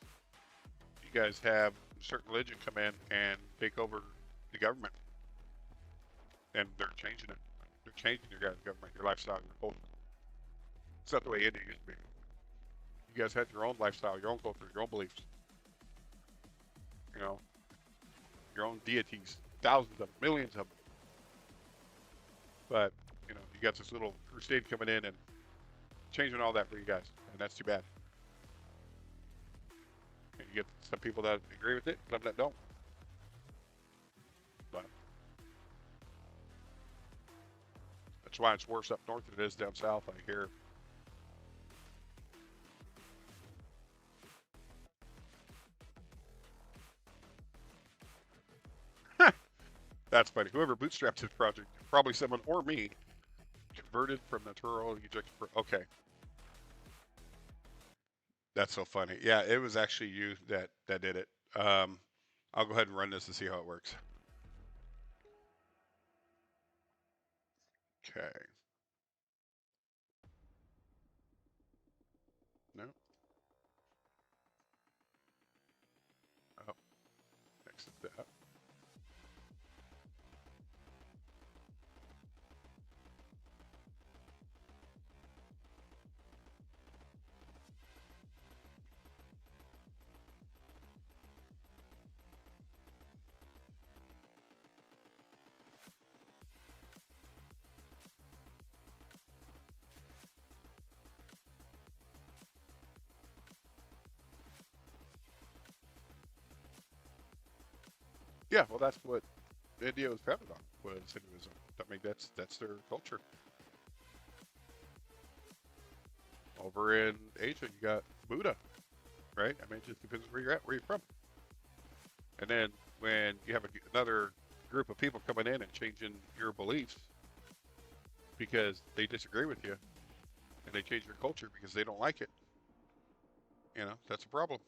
you guys have a certain religion come in and take over the government, and they're changing it. They're changing your guys' government, your lifestyle, your culture. It's not the way India used to be. You guys had your own lifestyle, your own culture, your own beliefs. You know, your own deities, thousands of them, millions of them. But you know, you got this little crusade coming in and changing all that for you guys, and that's too bad. And you get some people that agree with it, some that don't. But that's why it's worse up north than it is down south. I hear. That's funny. Whoever bootstrapped this project, probably someone or me, converted from natural eject. Okay, that's so funny. Yeah, it was actually you that did it. I'll go ahead and run this to see how it works. Okay. No. Oh, exit that. Yeah, well, that's what India was founded on, was Hinduism. I mean, that's their culture. Over in Asia, you got Buddha, right? I mean, it just depends where you're at, where you're from. And then when you have another group of people coming in and changing your beliefs, because they disagree with you and they change your culture because they don't like it. You know, that's a problem.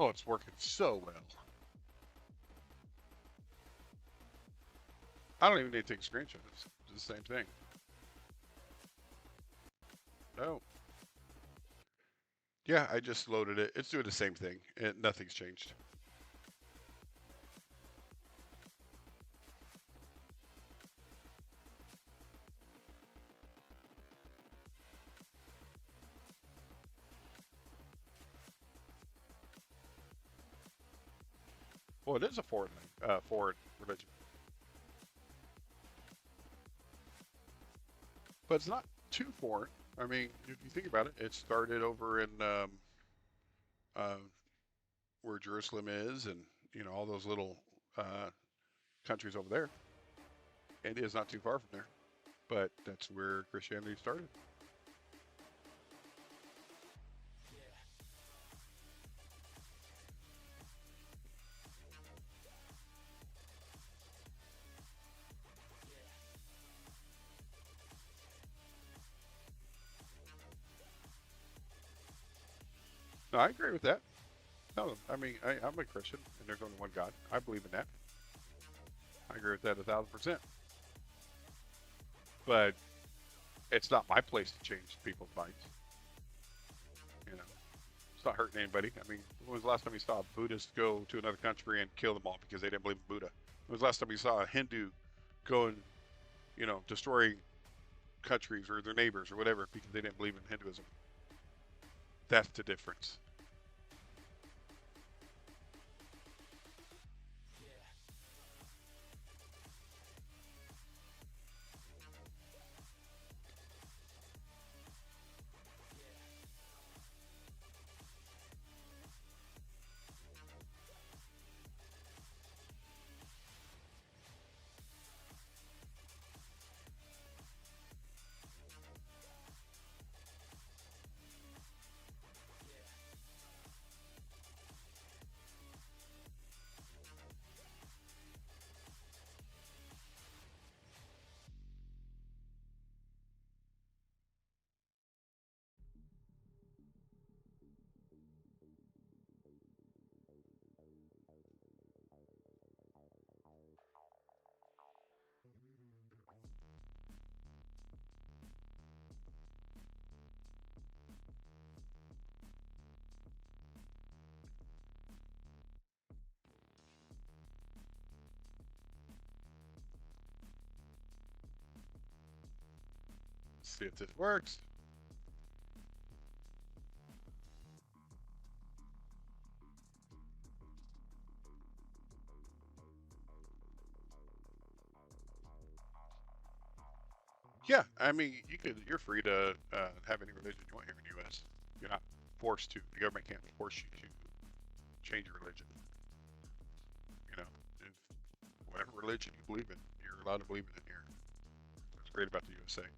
Oh, it's working so well. I don't even need to take screenshots. It's the same thing. No. Yeah, I just loaded it. It's doing the same thing. Nothing's changed. Well, it is a foreign religion, but it's not too foreign. I mean, if you think about it, it started over in uh, where Jerusalem is, and you know all those little uh, countries over there. India is not too far from there, but that's where Christianity started. No, I agree with that. No, I mean I'm a Christian, and there's only one God. I believe in that. I agree with that 1,000%. But it's not my place to change people's minds. You know, it's not hurting anybody. I mean, when was the last time you saw a Buddhist go to another country and kill them all because they didn't believe in Buddha? When was the last time you saw a Hindu go and, you know, destroy countries or their neighbors or whatever because they didn't believe in Hinduism? That's the difference. Let's see if this works. Yeah, I mean, you're free to have any religion you want here in the U.S. You're not forced to. The government can't force you to change your religion. You know, if whatever religion you believe in, you're allowed to believe in it here. That's great about the USA.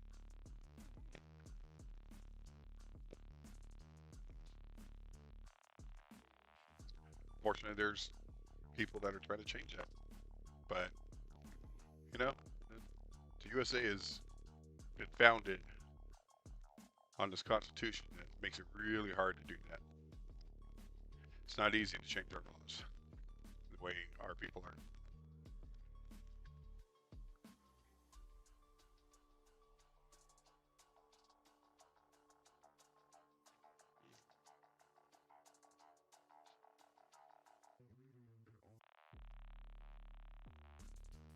Fortunately, there's people that are trying to change that. But you know, the USA is been founded on this Constitution that makes it really hard to do that. It's not easy to change our laws the way our people are.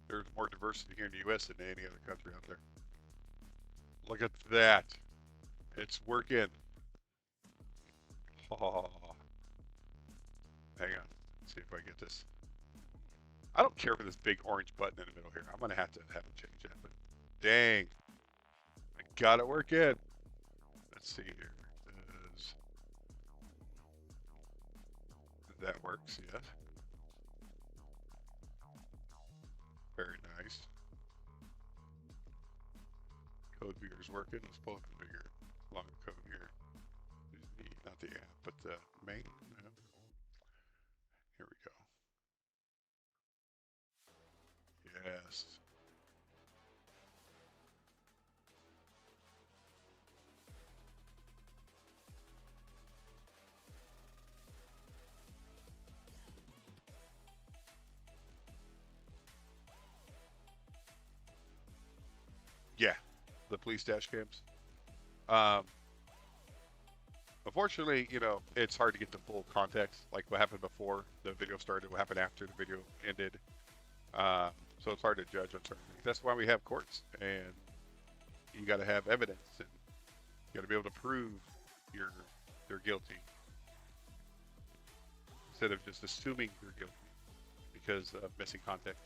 There's more diversity here in the U.S. than any other country out there. Look at that. It's working. Oh, hang on. Let's see if I get this. I don't care for this big orange button in the middle here. I'm going to have it change that. But dang. I got it working. Let's see here. Is That works, yes. Very nice. Code viewer is working. Let's pull up the bigger, longer code here. Not the app, but the main. No. Here we go. Yes. Yeah, the police dash cams. Um, Unfortunately, it's hard to get the full context, like what happened before the video started, what happened after the video ended. Uh, so it's hard to judge on certain things. That's why we have courts, and you got to have evidence, and you got to be able to prove you're they're guilty instead of just assuming you're guilty because of missing context.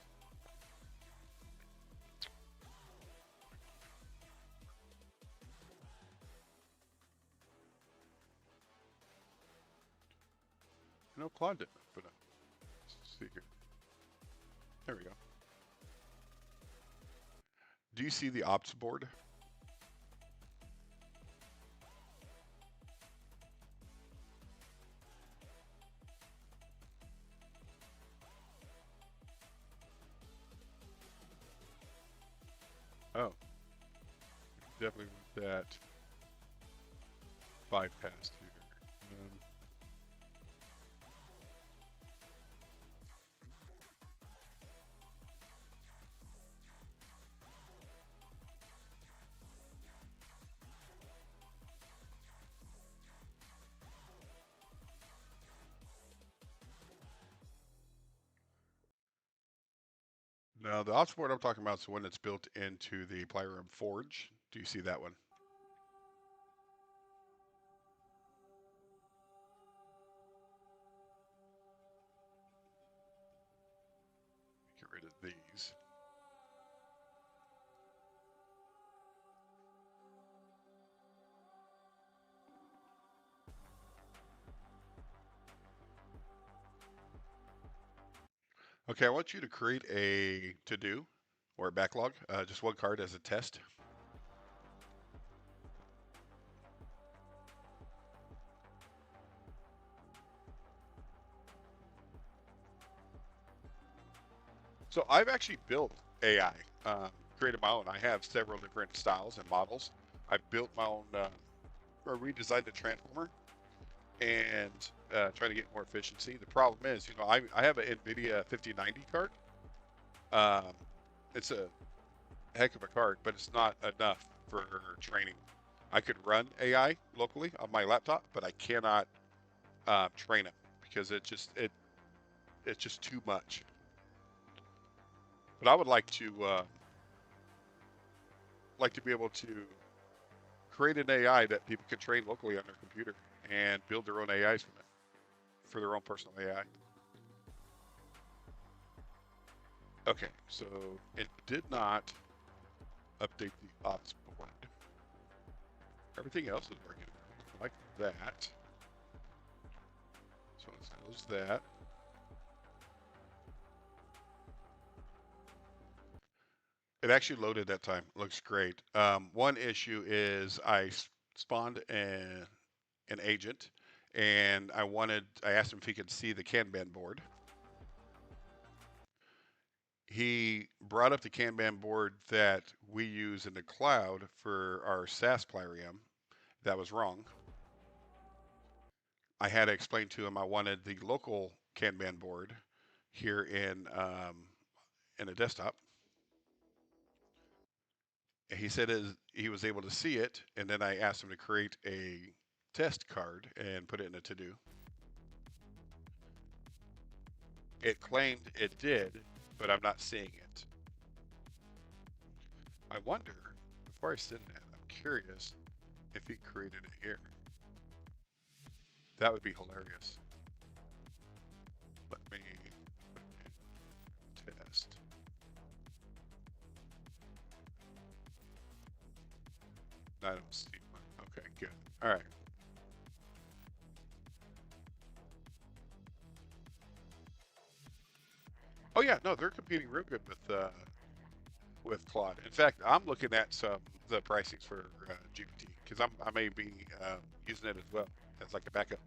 No, Claude didn't put a secret. There we go. Do you see the ops board? Oh, definitely with that bypass here. No, the ops board I'm talking about is the one that's built into the Plyrium Forge. Do you see that one? Get rid of these. Okay, I want you to create a to-do or a backlog, just one card as a test. So I've actually built AI, created my own. I have several different styles and models. I've built my own, or redesigned the transformer and trying to get more efficiency. The problem is, I have an NVIDIA 5090 card. Um, it's a heck of a card, but it's not enough for training. I could run AI locally on my laptop, but I cannot train it because it's just too much. But I would like to be able to create an AI that people can train locally on their computer and build their own AIs from it for their own personal AI. Okay, so it did not update the ops board. Everything else is working like that. So let's close that. It actually loaded that time. Looks great. One issue is I spawned an agent, and I asked him if he could see the Kanban board. He brought up the Kanban board that we use in the cloud for our SaaS Plyrium. That was wrong. I had to explain to him I wanted the local Kanban board here in a desktop. He said he was able to see it, and then I asked him to create a test card and put it in a to-do. It claimed it did, but I'm not seeing it. I wonder, before I send that, I'm curious if he created it here. That would be hilarious. Let me test. I don't see one. Okay, good. All right. Oh yeah, no, they're competing real good with Claude. In fact, I'm looking at some the pricings for GPT because I may be using it as well as like a backup.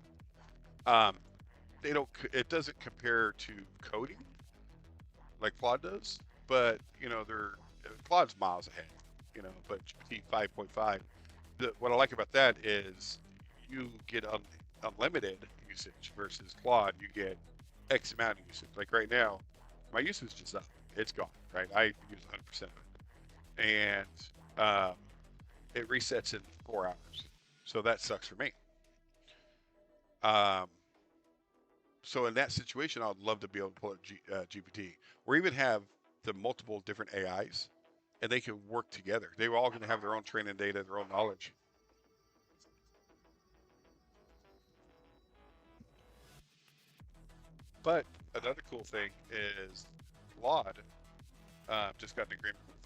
Um, they don't. It doesn't compare to coding like Claude does, but you know they're Claude's miles ahead. You know, but GPT 5.5. What I like about that is you get unlimited usage versus Claude. You get X amount of usage. Like right now, my usage is up. It's gone. Right, I use 100% of it, and um, it resets in 4 hours. So that sucks for me. Um, so in that situation, I'd love to be able to pull up GPT, or even have the multiple different AIs, and they can work together. They were all going to have their own training data, their own knowledge. But another cool thing is Claude just got an agreement with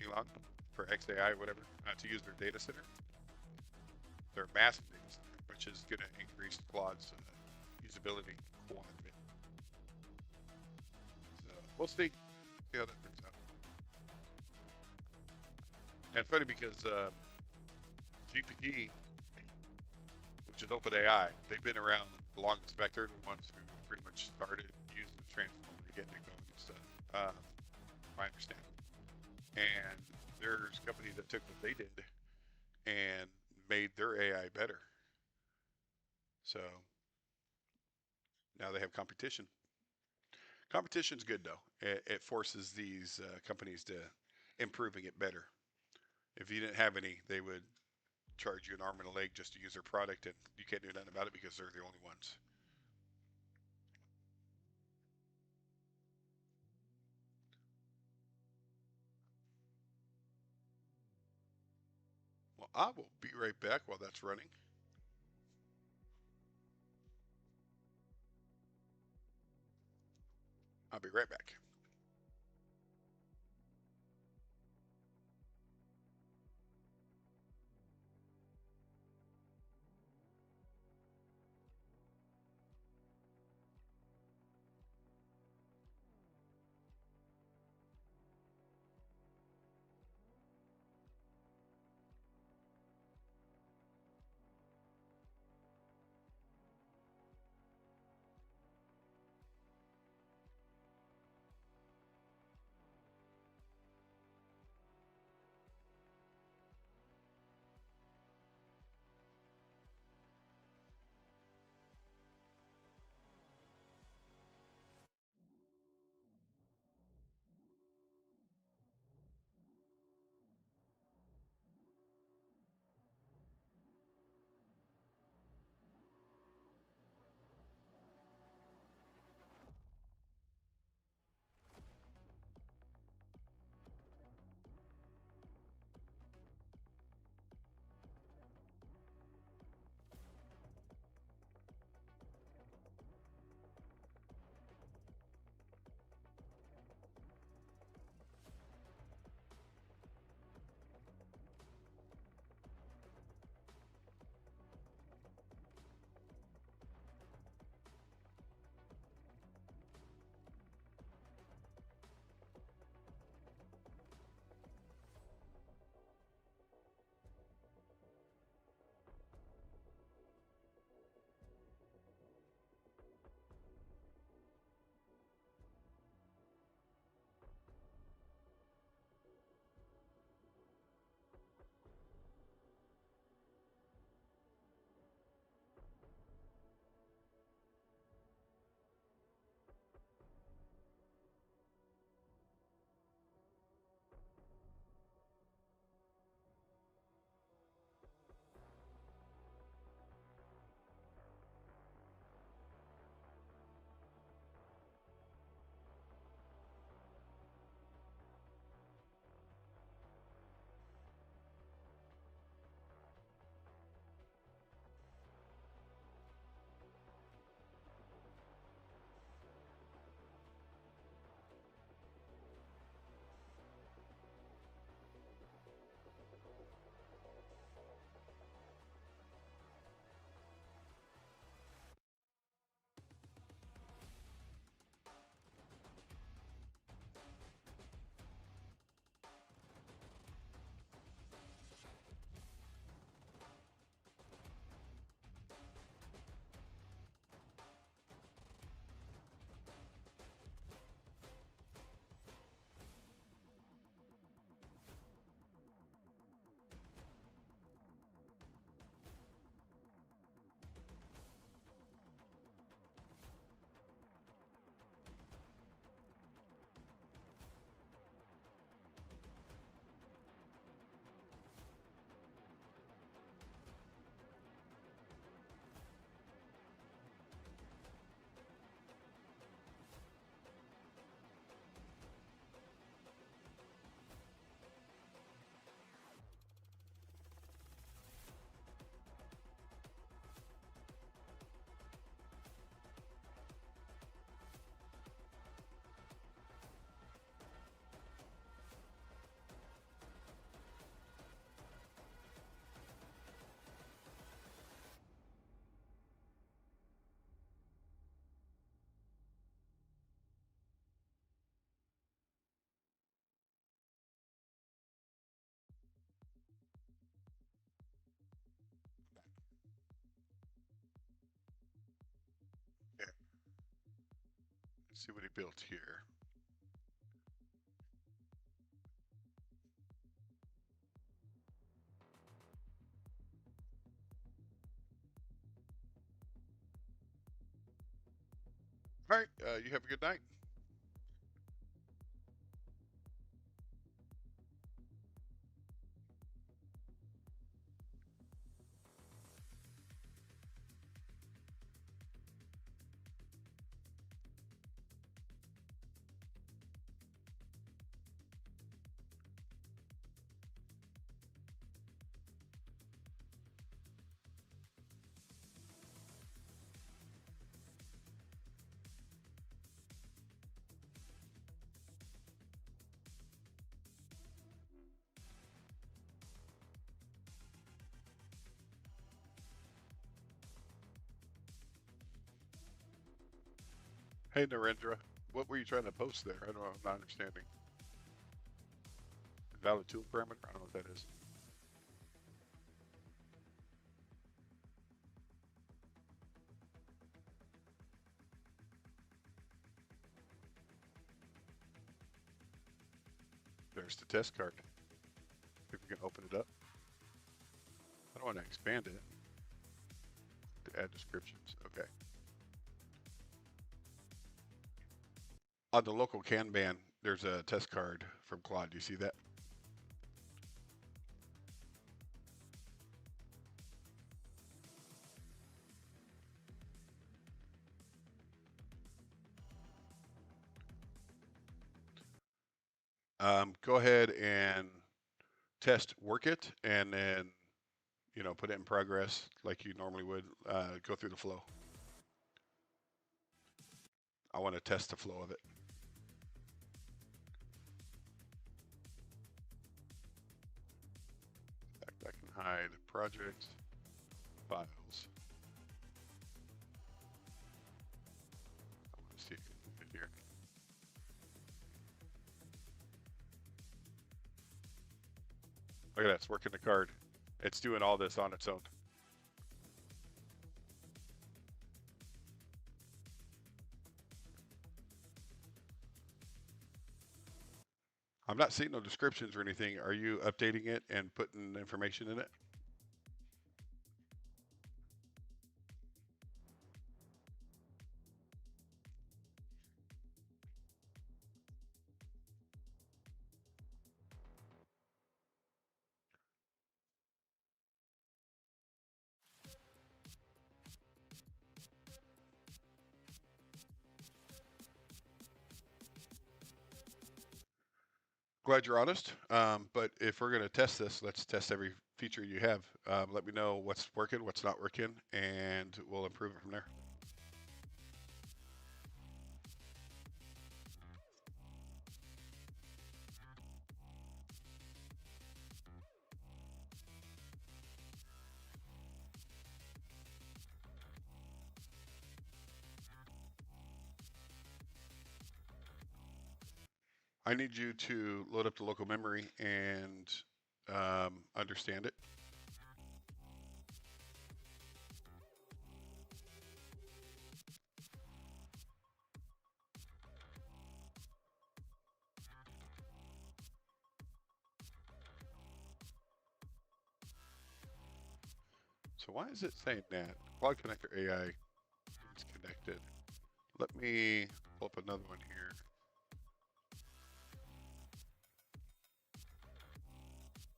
Elon, for XAI, whatever, to use their data center, their massive data center, which is going to increase Claude's usability quite a bit. So we'll see how that turns out. And it's funny because GPT, which is OpenAI, they've been around the longest back. They're the ones who pretty much started using the transformer to get it going and stuff. I understand. And there's companies that took what they did and made their AI better. So now they have competition. Competition's good though. It forces these companies to improving it better. If you didn't have any, they would charge you an arm and a leg just to use their product, and you can't do nothing about it because they're the only ones. Well, I will be right back while that's running. I'll be right back. see what he built here. All right, you have a good night. Hey, Narendra, what were you trying to post there? I don't know, I'm not understanding. Valid tool parameter? I don't know what that is. There's the test card. If we can open it up. I don't want to expand it. To add descriptions. Okay. On the local Kanban, there's a test card from Claude. Do you see that? Go ahead and test work it, and then put it in progress like you normally would. Go through the flow. I want to test the flow of it. In fact, I can hide project files. I want to see if it can fit here. Look at that, it's working the card. It's doing all this on its own. I'm not seeing no descriptions or anything. Are you updating it and putting information in it? Glad you're honest. But if we're going to test this, let's test every feature you have. Let me know what's working, what's not working, and we'll improve it from there. I need you to load up the local memory and understand it. So why is it saying that? Cloud Connector AI is connected. Let me pull up another one here.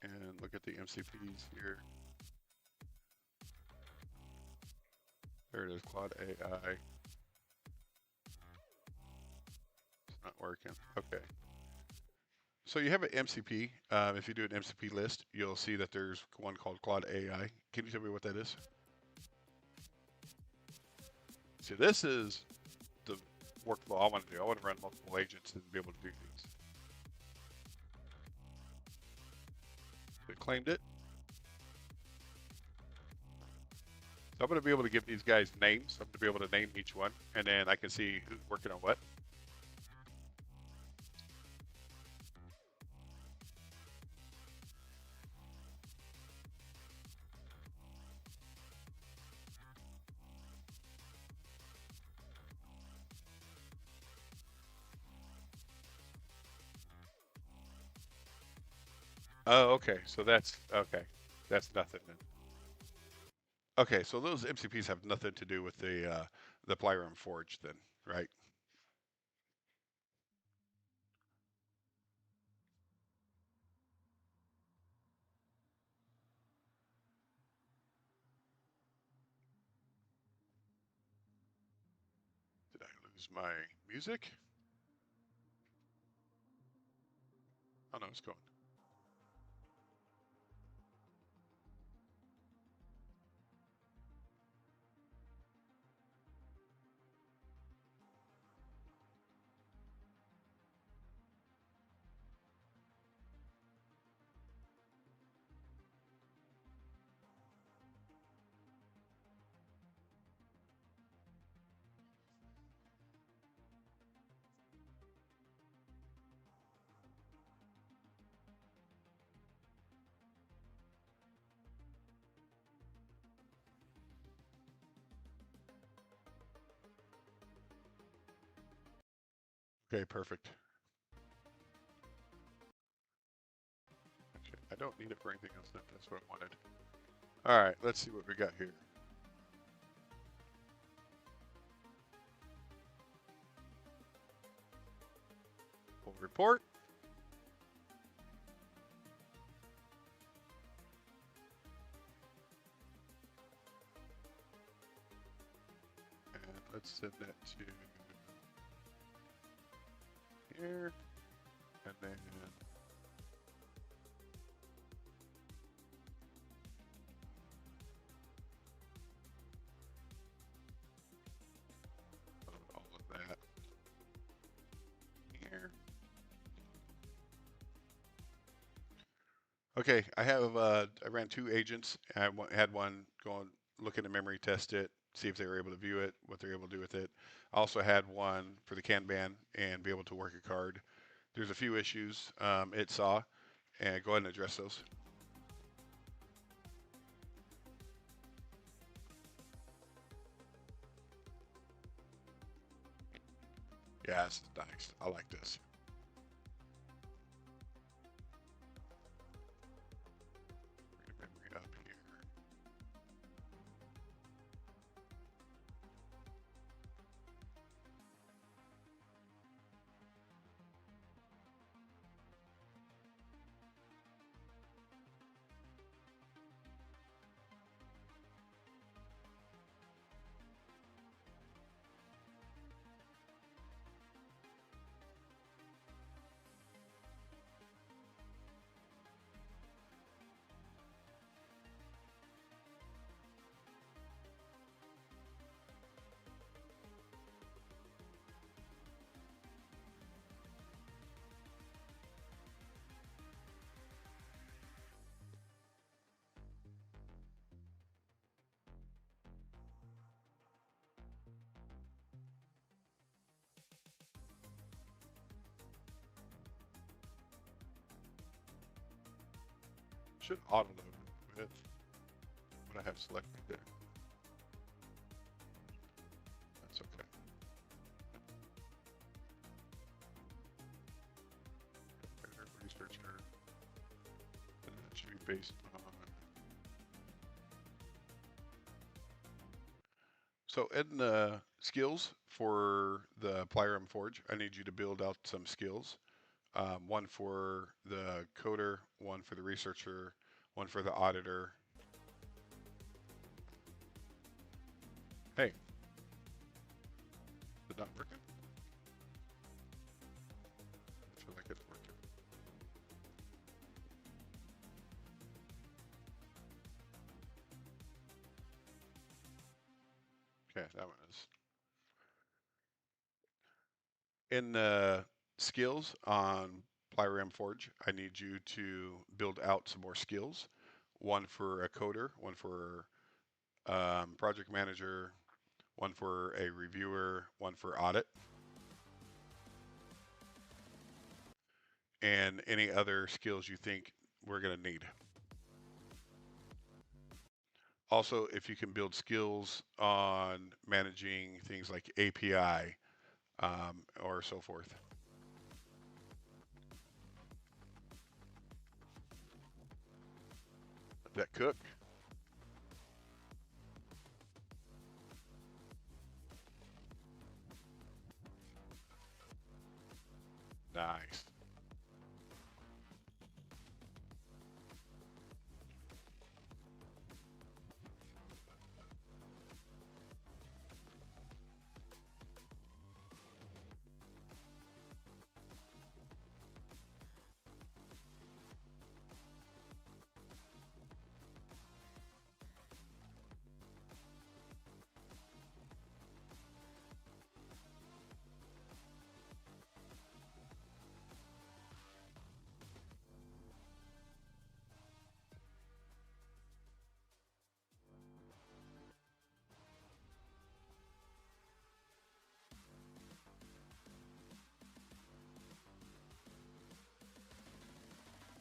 And look at the MCPs here. There it is, Cloud AI. It's not working. Okay. So you have an MCP. If you do an MCP list, you'll see that there's one called Cloud AI. Can you tell me what that is? See, this is the workflow I want to do. I want to run multiple agents and be able to do things. They claimed it. So I'm going to be able to give these guys names. I'm going to be able to name each one, and then I can see who's working on what. Oh, okay. So that's okay. That's nothing then. Okay, so those MCPs have nothing to do with the Plyrium Forge then, right? Did I lose my music? Oh no, it's going. Okay, perfect. Okay, I don't need it for anything else. That's what I wanted. All right, let's see what we got here. Full report. And let's send that to here. And then all of that here. Okay, I ran two agents. Had one go and look in the memory, test it, see if they were able to view it, what they're able to do with it. I also had one for the Kanban and be able to work a card. There's a few issues it saw, and go ahead and address those. Yeah, this is nice. I like this. Bring the memory up here. Should auto load with what I have selected there. That's okay. Better researcher. And that should be based on. So in the skills for the Plyrium Forge, I need you to build out some skills. One for the coder, one for the researcher, one for the auditor. Hey, is it not working? I feel like it's working. Okay, that one is. In the skills on Plyrium Forge, I need you to build out some more skills. One for a coder, one for project manager, one for a reviewer, one for audit, and any other skills you think we're going to need. Also, if you can build skills on managing things like API or so forth. Let that cook. Nice.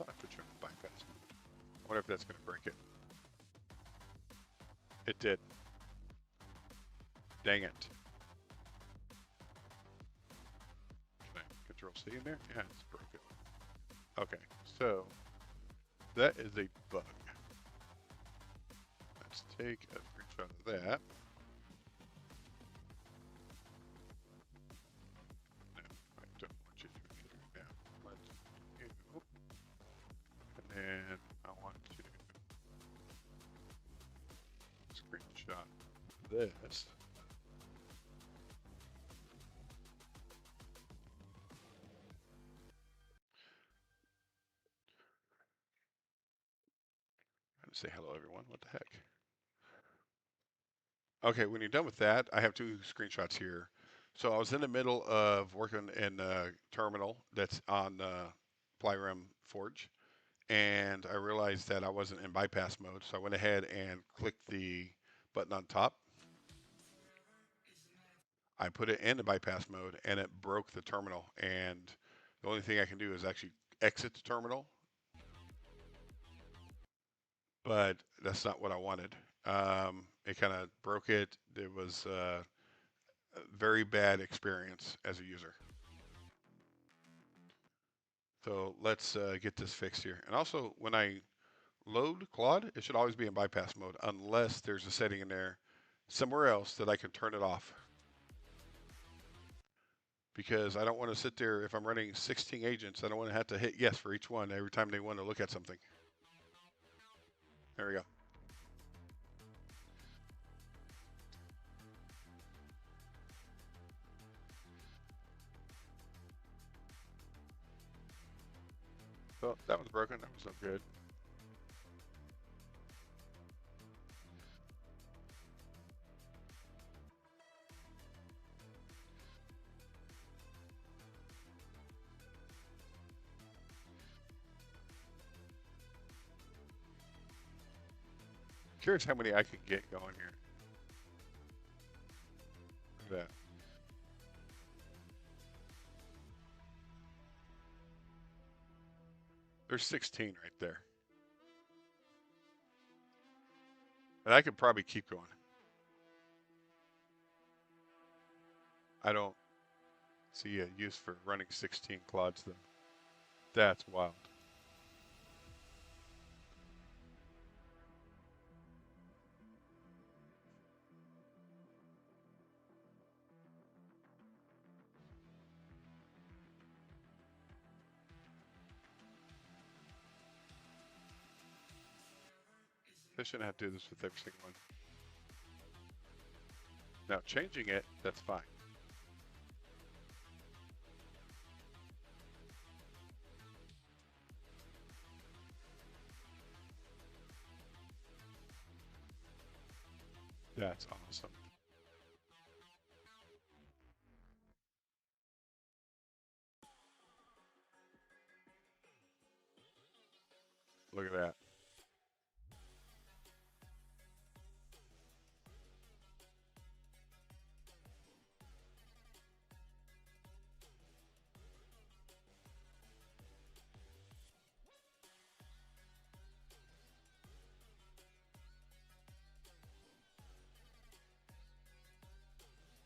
I put you on bypass. I wonder if that's going to break it. It did. Dang it. Can I control C in there? Yeah, it's broken. Okay, so that is a bug. Let's take a screenshot of that. No, I don't want you to do it now. Let's do, and then I want to screenshot this. And say hello, everyone. What the heck? Okay, when you're done with that, I have two screenshots here. So I was in the middle of working in a terminal that's on Plyrium Forge, and I realized that I wasn't in bypass mode, so I went ahead and clicked the button on top. I put it into bypass mode, and it broke the terminal, and the only thing I can do is actually exit the terminal, but that's not what I wanted. It kind of broke it. It was a very bad experience as a user. So let's get this fixed here. And also, when I load Claude, it should always be in bypass mode unless there's a setting in there somewhere else that I can turn it off. Because I don't want to sit there, if I'm running 16 agents, I don't want to have to hit yes for each one every time they want to look at something. There we go. So that was broken. That was no good. Curious how many I can get going here. Look at that. There's 16 right there. And I could probably keep going. I don't see a use for running 16 Claudes though. That's wild. They shouldn't have to do this with every single one. Now, changing it, that's fine. That's awesome. Look at that.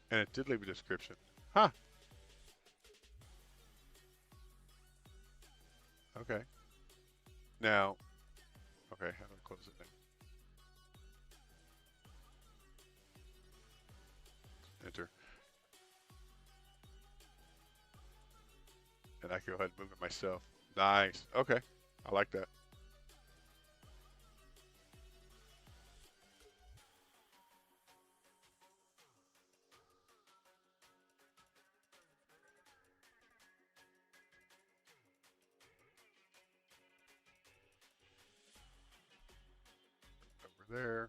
And it did leave a description. Huh. Okay. Now, okay, how do I close it down. Enter. And I can go ahead and move it myself. Nice. Okay. I like that. Over there.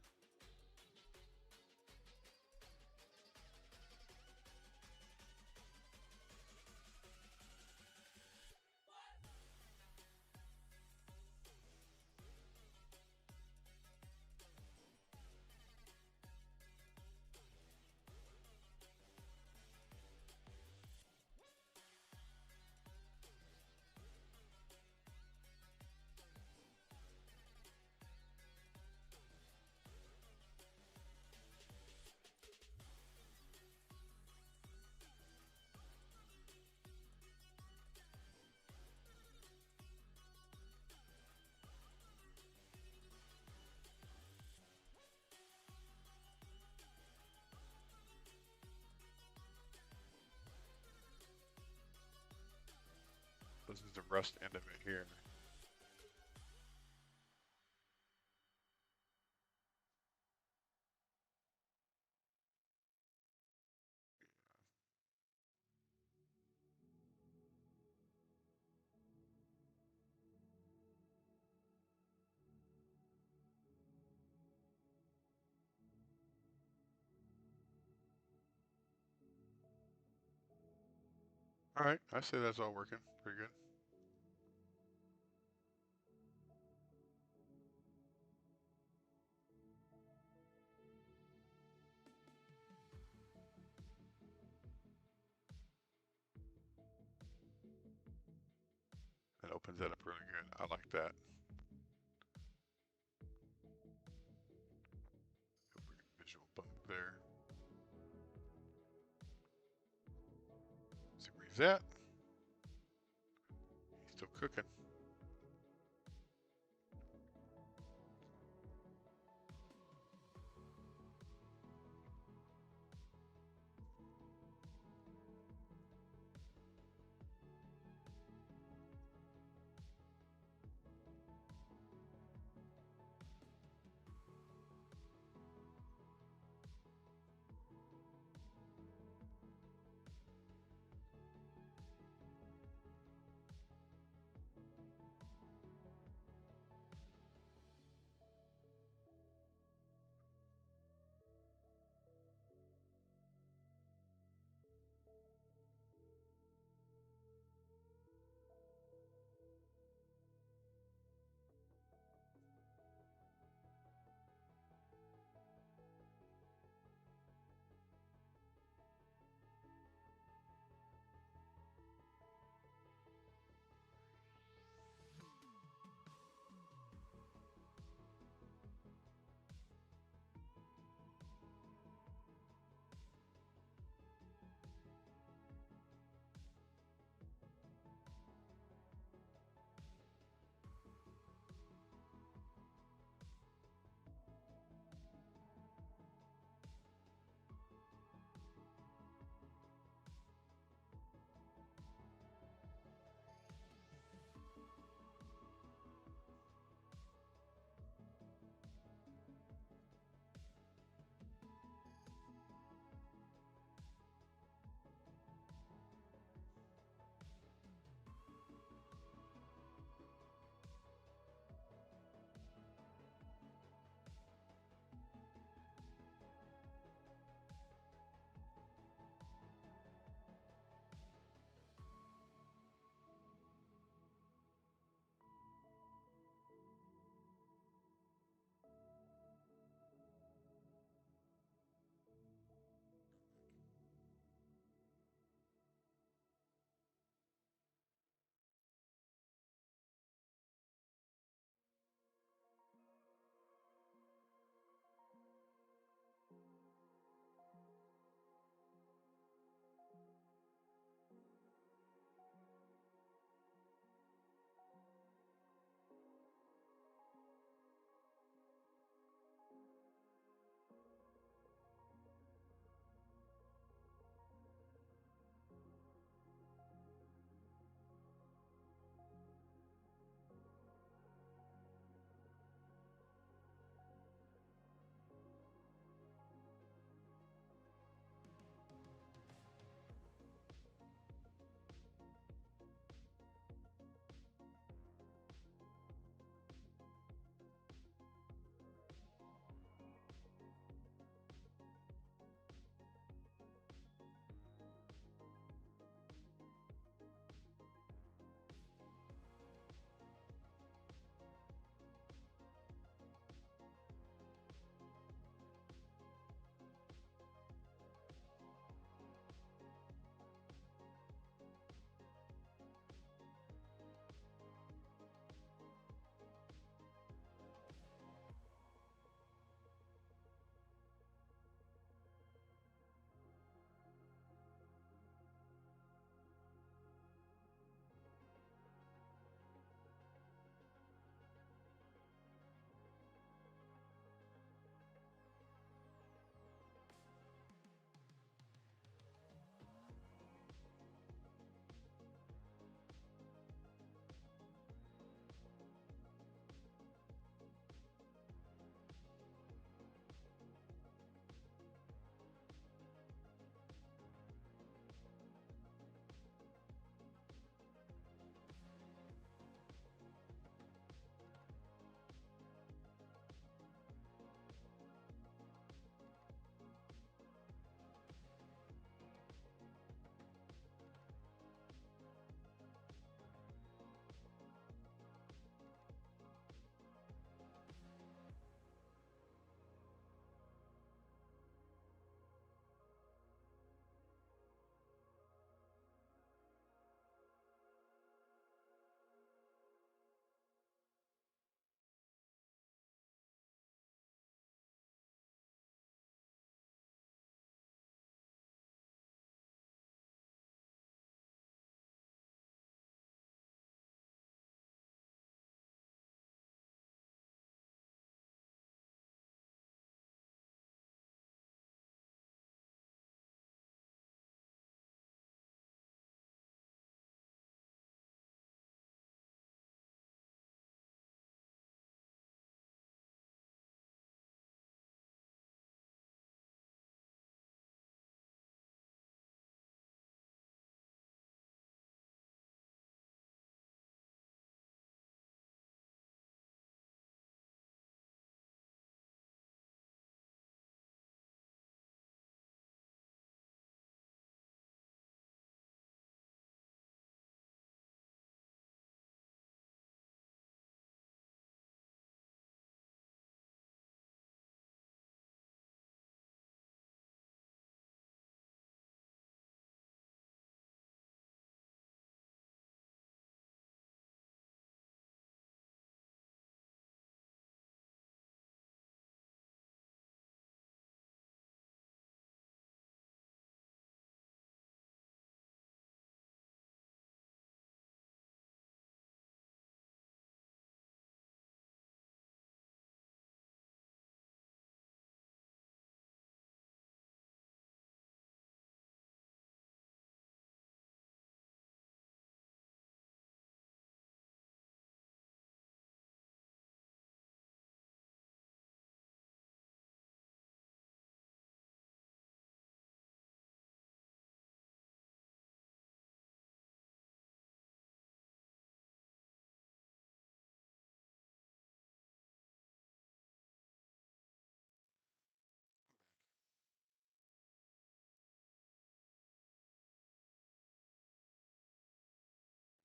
This is the rust end of it here. All right, I say that's all working pretty good. That opens that up really good. I like that. Visual bug there. See where he's at. He's still cooking.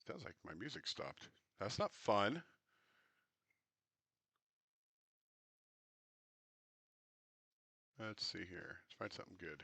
Sounds like my music stopped. That's not fun. Let's see here. Let's find something good.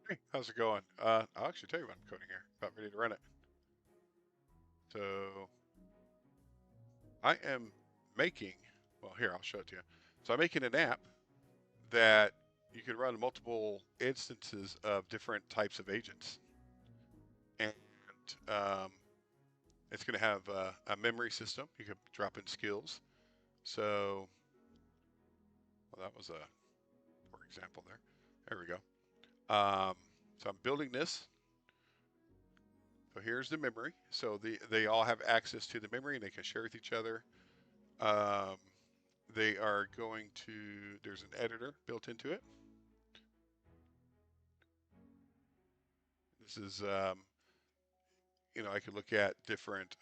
Hey, how's it going? I'll actually tell you what I'm coding here. About ready to run it. So I am making, well, here, I'll show it to you. So I'm making an app that you can run multiple instances of different types of agents. And um, it's going to have a memory system. You can drop in skills. So, well, that was a poor example there. There we go. So I'm building this. So here's the memory. So they all have access to the memory and they can share with each other. Um, they are going to, there's an editor built into it. This is, I could look at different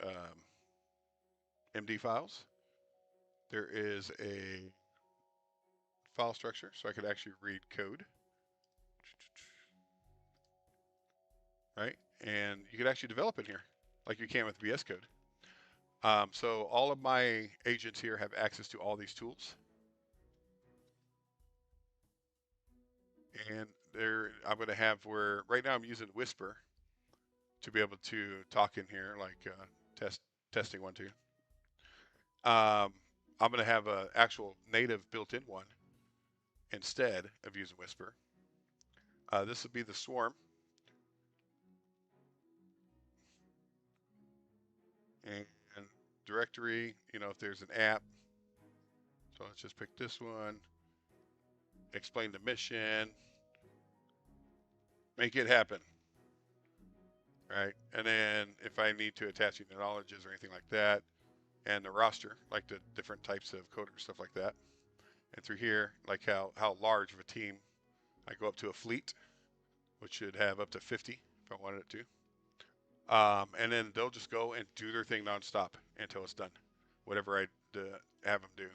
MD files. There is a file structure, so I could actually read code, right? And you could actually develop in here, like you can with VS Code. So all of my agents here have access to all these tools. And I'm going to have where, right now I'm using Whisper to be able to talk in here, like testing 1, 2. I'm going to have an actual native built-in one instead of using Whisper. This will be the swarm. And directory, if there's an app. So let's just pick this one. Explain the mission. Make it happen. Right? And then if I need to attach any knowledges or anything like that, and the roster, like the different types of coders, stuff like that. And through here, like how large of a team, I go up to a fleet, which should have up to 50 if I wanted it to. And then they'll just go and do their thing nonstop until it's done, whatever I have them do.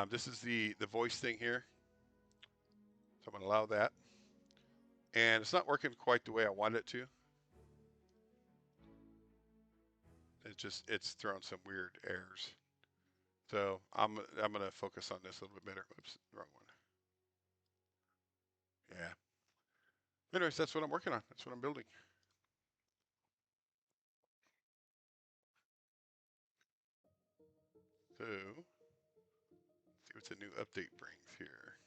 This is the voice thing here. So I'm going to allow that. And it's not working quite the way I wanted it to. It's throwing some weird errors. So I'm going to focus on this a little bit better. Oops, wrong one. Yeah. Anyways, that's what I'm working on. That's what I'm building. So, see what the new update brings here.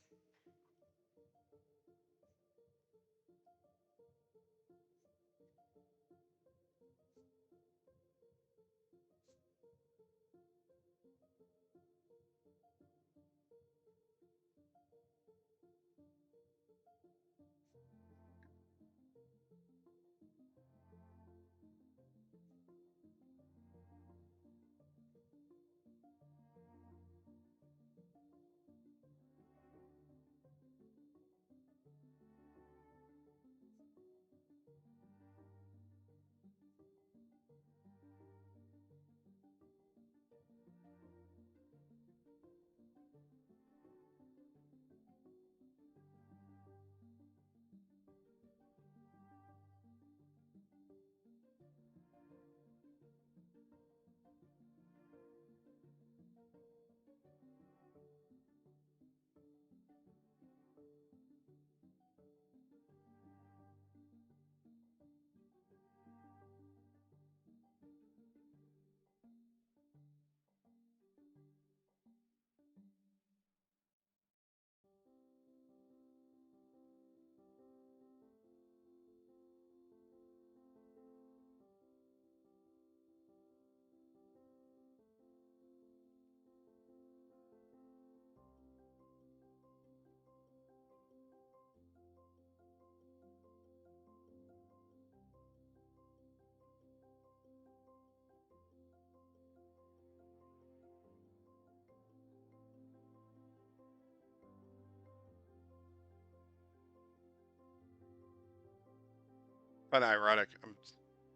Kind of ironic. I'm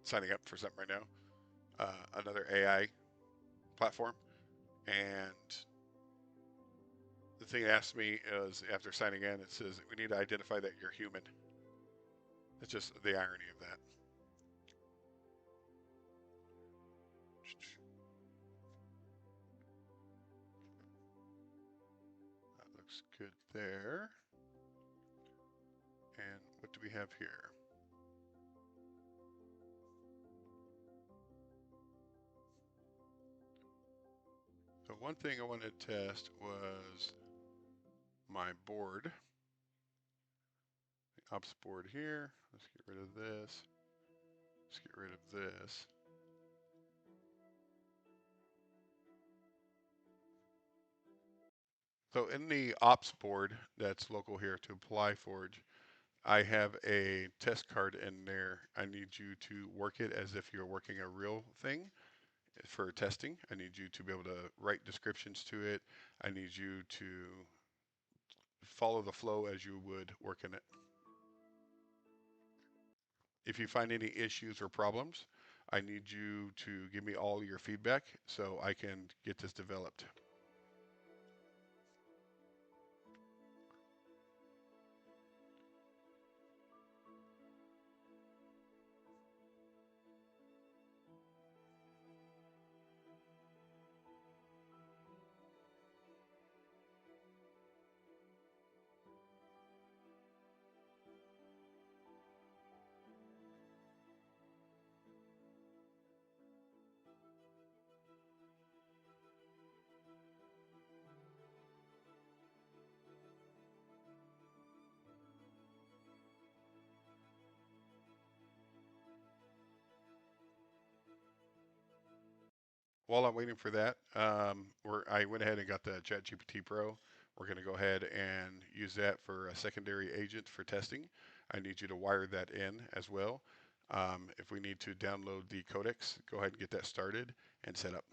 signing up for something right now, another AI platform, and the thing it asks me is after signing in, it says we need to identify that you're human. It's just the irony of that. That looks good there. And what do we have here? So one thing I wanted to test was my board. The ops board here. Let's get rid of this. Let's get rid of this. So in the ops board that's local here to Plyforge, I have a test card in there. I need you to work it as if you're working a real thing for testing. I need you to be able to write descriptions to it. I need you to follow the flow as you would work in it. If you find any issues or problems, I need you to give me all your feedback so I can get this developed. While I'm waiting for that, I went ahead and got the ChatGPT Pro. We're going to go ahead and use that for a secondary agent for testing. I need you to wire that in as well. If we need to download the codecs, go ahead and get that started and set up.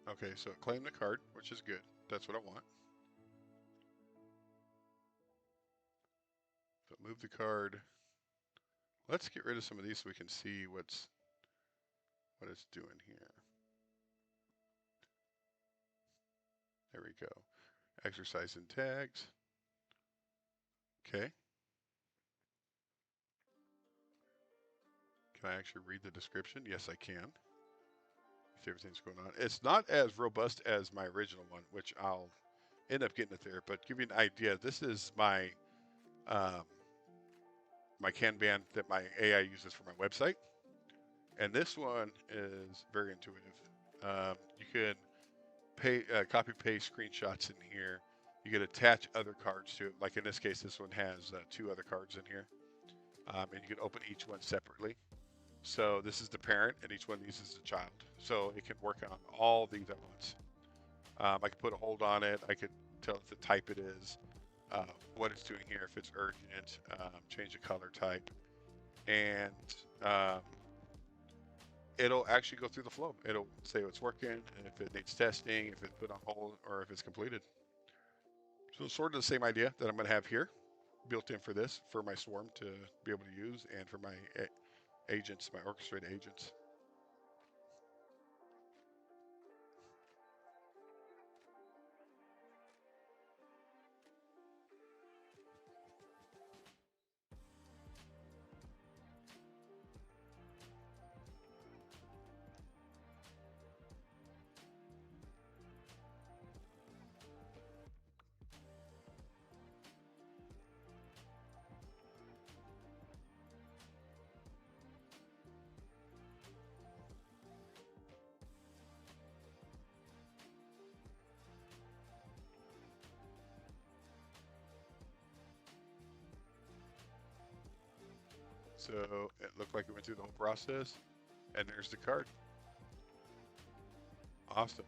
Okay, so claim the card, which is good. That's what I want. So move the card. Let's get rid of some of these so we can see what it's doing here. There we go. Exercise and tags. Okay. Can I actually read the description? Yes, I can. See everything's going on. It's not as robust as my original one, which I'll end up getting it there. But give you an idea, this is my my Kanban that my AI uses for my website, and this one is very intuitive. You can copy paste screenshots in here. You can attach other cards to it. Like in this case, this one has 2 other cards in here, and you can open each one separately. So this is the parent, and each one of these is the child. So it can work on all these at once. I can put a hold on it. I could tell it the type it is, what it's doing here, if it's urgent, change the color type, and it'll actually go through the flow. It'll say what's working, and if it needs testing, if it's put on hold, or if it's completed. So sort of the same idea that I'm going to have here, built in for this, for my swarm to be able to use, and for my agents, my orchestrated agents. So it looked like it went through the whole process, and there's the card. Awesome.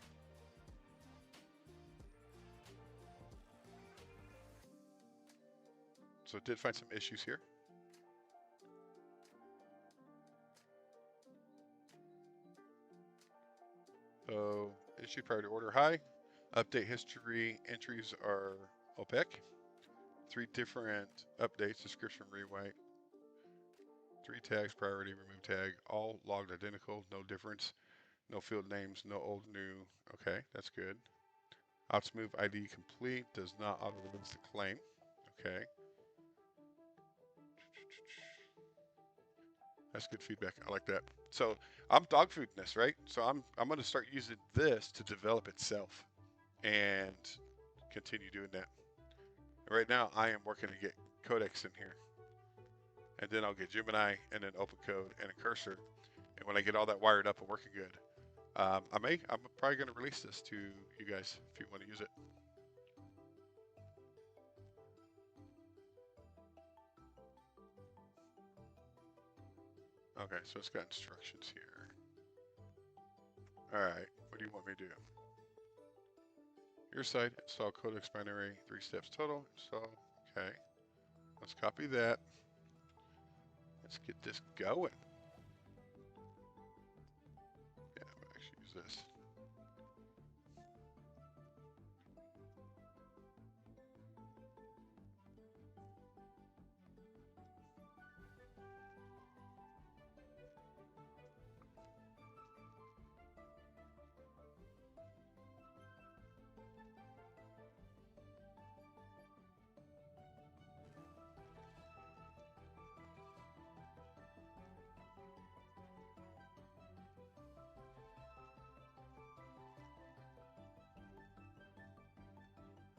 So it did find some issues here. So issue priority order high. Update history entries are opaque. 3 different updates, description rewrite. 3 tags, priority, remove tag, all logged identical, no difference. No field names, no old, new. Okay, that's good. Outsmove ID complete, does not auto-release the claim. Okay. That's good feedback. I like that. So I'm dog fooding this, right? So I'm going to start using this to develop itself and continue doing that. Right now, I am working to get codecs in here, and then I'll get Gemini and then OpenCode and a cursor. And when I get all that wired up and working good, I'm probably going to release this to you guys if you want to use it. Okay, so it's got instructions here. All right, what do you want me to do? Your site, install codecs binary, 3 steps total, install, okay. Let's copy that. Let's get this going. Yeah, I'm gonna actually use this.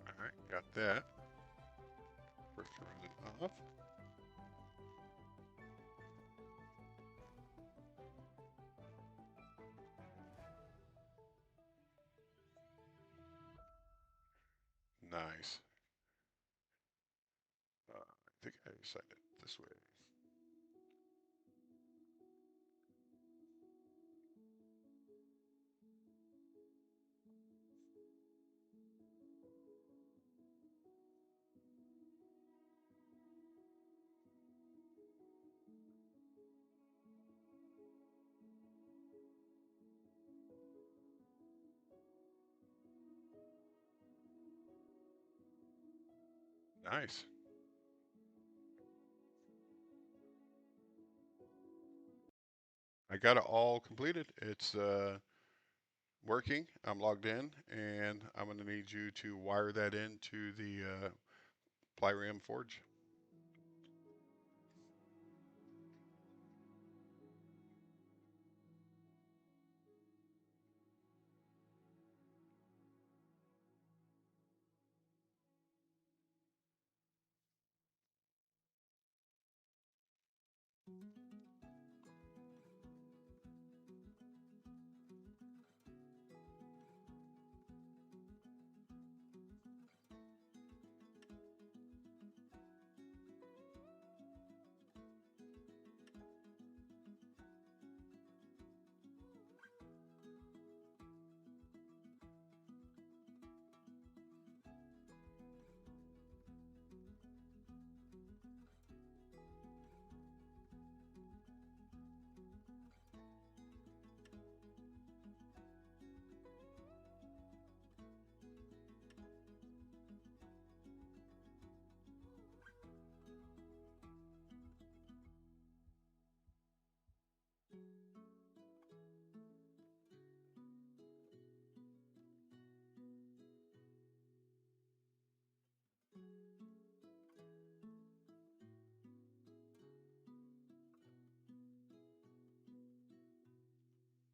All right, got that. First run it off. Nice. I think I assigned it this way. Nice. I got it all completed. It's working. I'm logged in, and I'm going to need you to wire that into the Plyrium forge.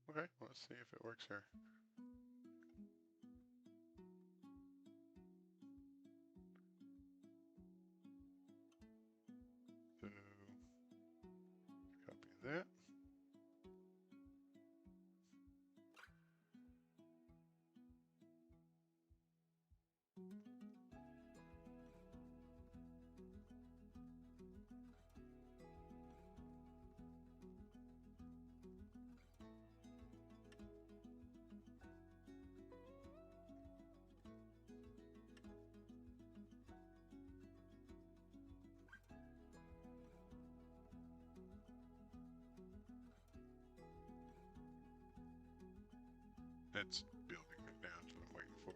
Okay, let's see if it works here. So, copy that. It's building right now. That's what I'm waiting for.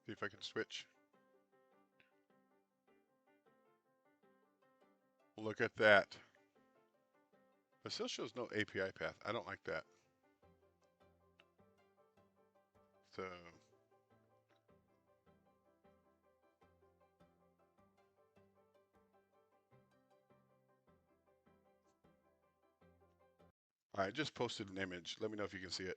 See if I can switch. Look at that. It still shows no API path. I don't like that. So I just posted an image. Let me know if you can see it.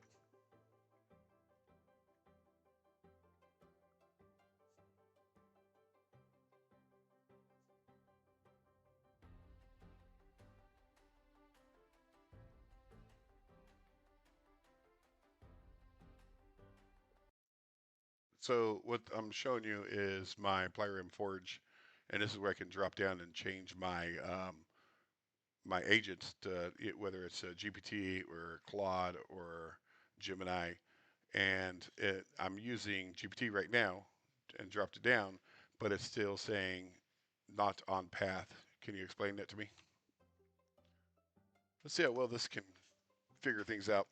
So what I'm showing you is my Plyrium Forge, and this is where I can drop down and change my agents to whether it's a GPT or Claude or Gemini, and I'm using GPT right now and dropped it down, but it's still saying not on path. Can you explain that to me? Let's see how well this can figure things out.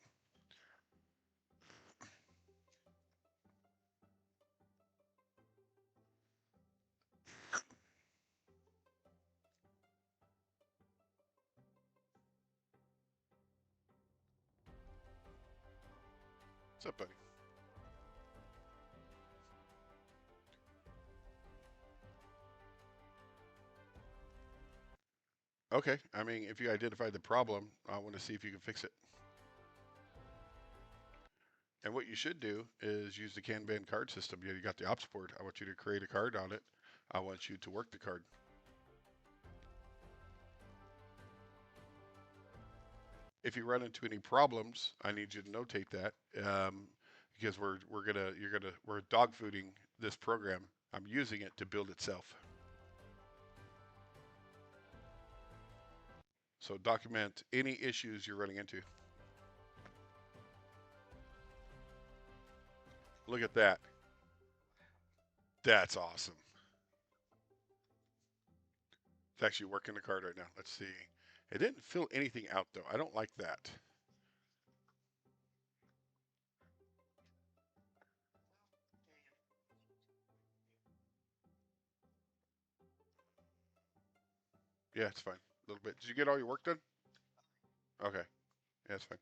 What's up, buddy? Okay, I mean, if you identified the problem, I want to see if you can fix it. And what you should do is use the Kanban card system. You got the ops board. I want you to create a card on it. I want you to work the card. If you run into any problems, I need you to notate that because we're dog fooding this program. I'm using it to build itself. So document any issues you're running into. Look at that. That's awesome. It's actually working the card right now. Let's see. It didn't fill anything out though. I don't like that. Yeah, it's fine. A little bit. Did you get all your work done? Okay. Yeah, it's fine.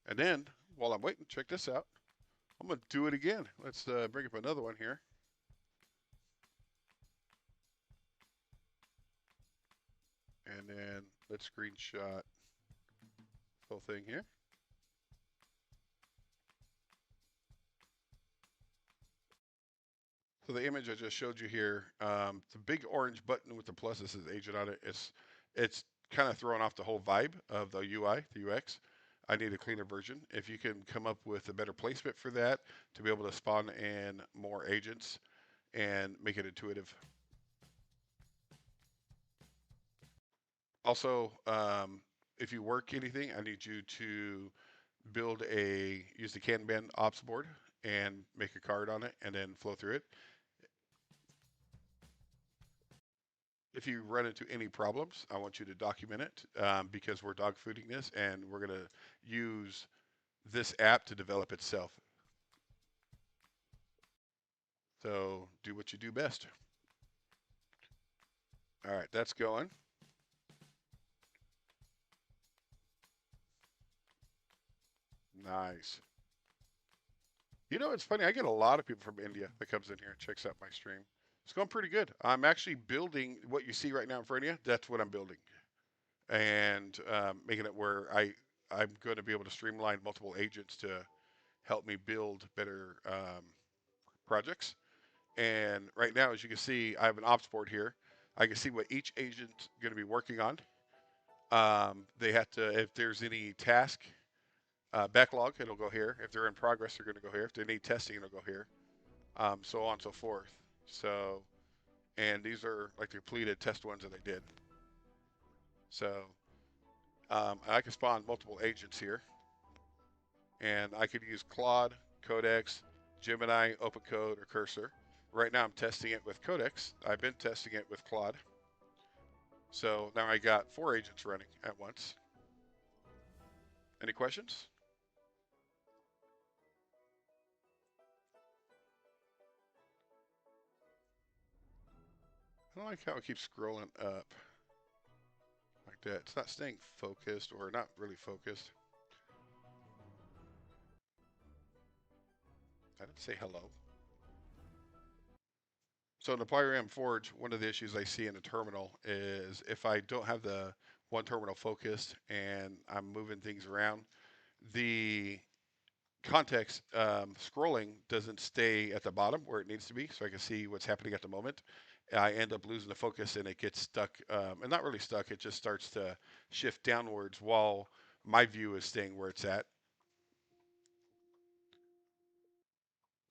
And then, while I'm waiting, check this out. I'm going to do it again. Let's bring up another one here. And then let's screenshot the whole thing here. So the image I just showed you here, the big orange button with the plus that says agent on it, it's kind of throwing off the whole vibe of the UI, the UX. I need a cleaner version. If you can come up with a better placement for that to be able to spawn in more agents and make it intuitive. Also, if you work anything, I need you to use the Kanban ops board and make a card on it and then flow through it. If you run into any problems, I want you to document it because we're dog fooding this and we're going to use this app to develop itself. So do what you do best. All right, that's going. Nice. You know, it's funny. I get a lot of people from India that comes in here and checks out my stream. It's going pretty good. I'm actually building what you see right now in front of you. That's what I'm building, and making it where I'm going to be able to streamline multiple agents to help me build better projects. And right now, as you can see, I have an ops board here. I can see what each agent's going to be working on. They have to, if there's any task backlog, it'll go here. If they're in progress, they're going to go here. If they need testing, it'll go here. So on and so forth. So, and these are like the completed test ones that I did. So I can spawn multiple agents here, and I could use Claude, Codex, Gemini, OpenCode, or Cursor. Right now I'm testing it with Codex. I've been testing it with Claude. So now I got 4 agents running at once. Any questions? I don't like how it keeps scrolling up like that. It's not staying focused, or not really focused. I didn't say hello. So in the Plyrium Forge, one of the issues I see in the terminal is if I don't have the one terminal focused and I'm moving things around, the context scrolling doesn't stay at the bottom where it needs to be, so I can see what's happening at the moment. I end up losing the focus and it gets stuck, and not really stuck, it just starts to shift downwards while my view is staying where it's at.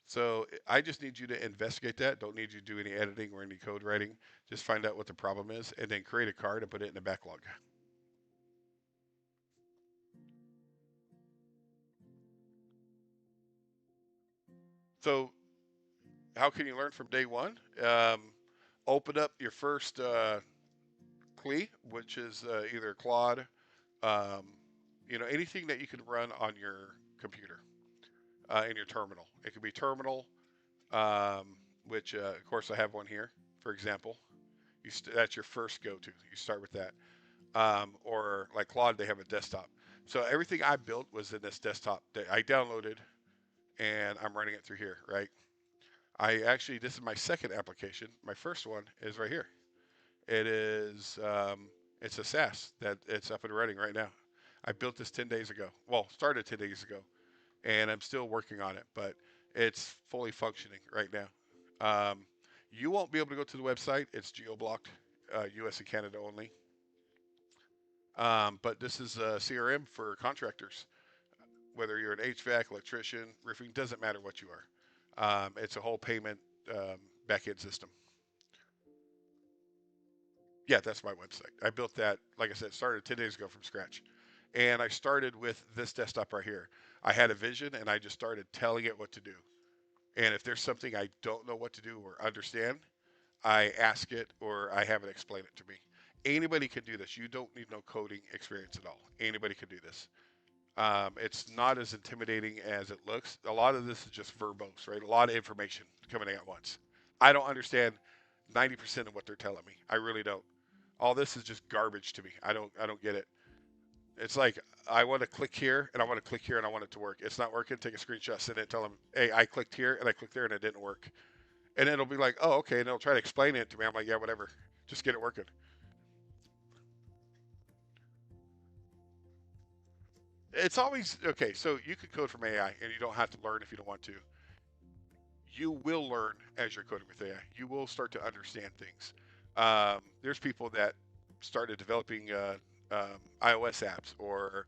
So I just need you to investigate that. Don't need you to do any editing or any code writing. Just find out what the problem is and then create a card and put it in the backlog. So how can you learn from day one? Open up your first CLI, which is either Claude, um, anything that you can run on your computer in your terminal. It could be terminal, which of course I have one here, for example. That's your first go-to. You start with that. Or like Claude, they have a desktop. So everything I built was in this desktop that I downloaded, and I'm running it through here, right? This is my second application. My first one is right here. It is, it's a SaaS that it's up and running right now. I built this 10 days ago. Well, started 10 days ago, and I'm still working on it, but it's fully functioning right now. You won't be able to go to the website. It's geo-blocked, US and Canada only. But this is a CRM for contractors. Whether you're an HVAC, electrician, roofing, doesn't matter what you are. It's a whole payment back-end system. Yeah, that's my website. I built that, like I said, started 10 days ago from scratch. And I started with this desktop right here. I had a vision and I just started telling it what to do. And if there's something I don't know what to do or understand, I ask it or I have it explain it to me. Anybody can do this. You don't need no coding experience at all. Anybody can do this. It's not as intimidating as it looks. A lot of this is just verbose, right? A lot of information coming at once. I don't understand 90% of what they're telling me. I really don't. All this is just garbage to me. I don't get it. It's like I want to click here and I want to click here and I want it to work. It's not working. Take a screenshot, send it, tell them, hey, I clicked here and I clicked there and it didn't work. And then it'll be like, oh, okay, and they'll try to explain it to me. I'm like, yeah, whatever. Just get it working. It's always okay. So you can code from AI and you don't have to learn if you don't want to. You will learn as you're coding with AI. You will start to understand things. There's people that started developing iOS apps or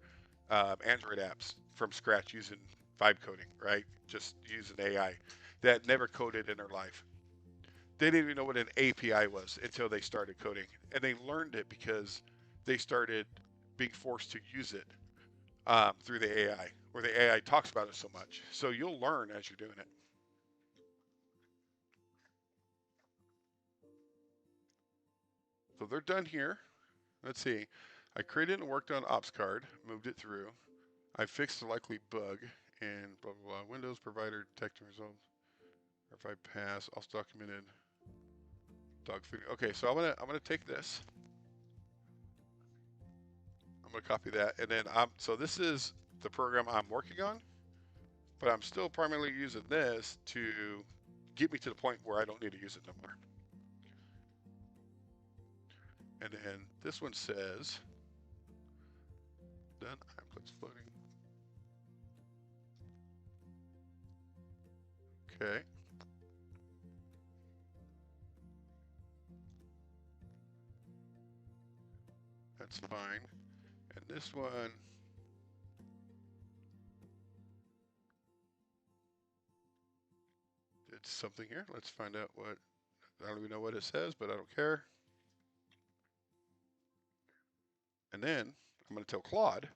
Android apps from scratch using vibecoding, right? Just using AI that never coded in their life. They didn't even know what an API was until they started coding. And they learned it because they started being forced to use it through the AI, where the AI talks about it so much. So you'll learn as you're doing it. So they're done here. Let's see. I created and worked on ops card, moved it through. I fixed the likely bug and blah blah blah. Windows provider detecting results. Or if I pass, also documented Dogfooding. Okay, so I'm gonna take this. I'm gonna copy that, and then so this is the program I'm working on, but I'm still primarily using this to get me to the point where I don't need to use it no more. And then this one says done. I'm It's floating. Okay. That's fine. And this one, did something here. Let's find out what, I don't even know what it says, but I don't care. And then I'm going to tell Claude,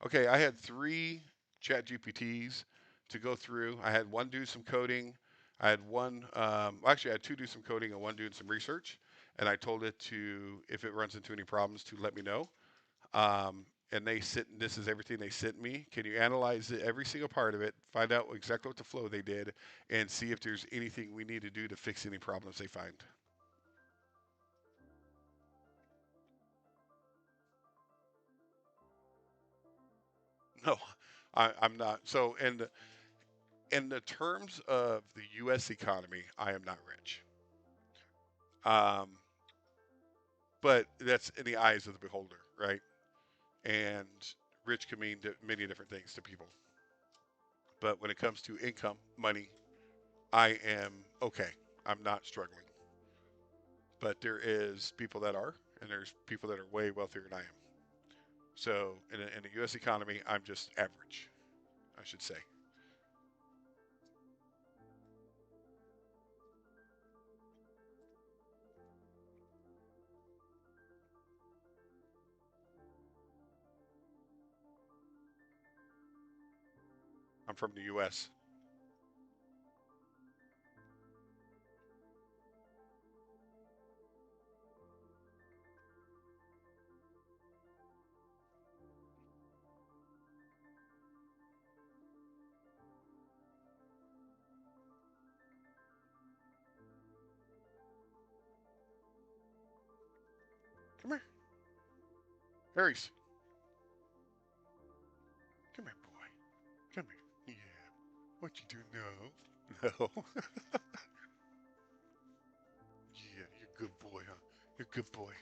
okay, I had 3 chat GPTs to go through. I had one do some coding. I had one, actually I had 2 do some coding and 1 doing some research. And I told it to, if it runs into any problems, to let me know. And this is everything they sent me. Can you analyze it, every single part of it, find out exactly what the flow they did, and see if there's anything we need to do to fix any problems they find? No, I'm not. So, in the terms of the U.S. economy, I am not rich. Um, but that's in the eyes of the beholder, right? And rich can mean many different things to people. But when it comes to income, money, I am okay. I'm not struggling. But there is people that are, and there's people that are way wealthier than I am. So in the U.S. economy, I'm just average, I should say. I'm from the U.S. Come here, Harry's. Come here, boy. Come here. Yeah. What you do? No. No. Yeah, you're a good boy, huh? You're a good boy.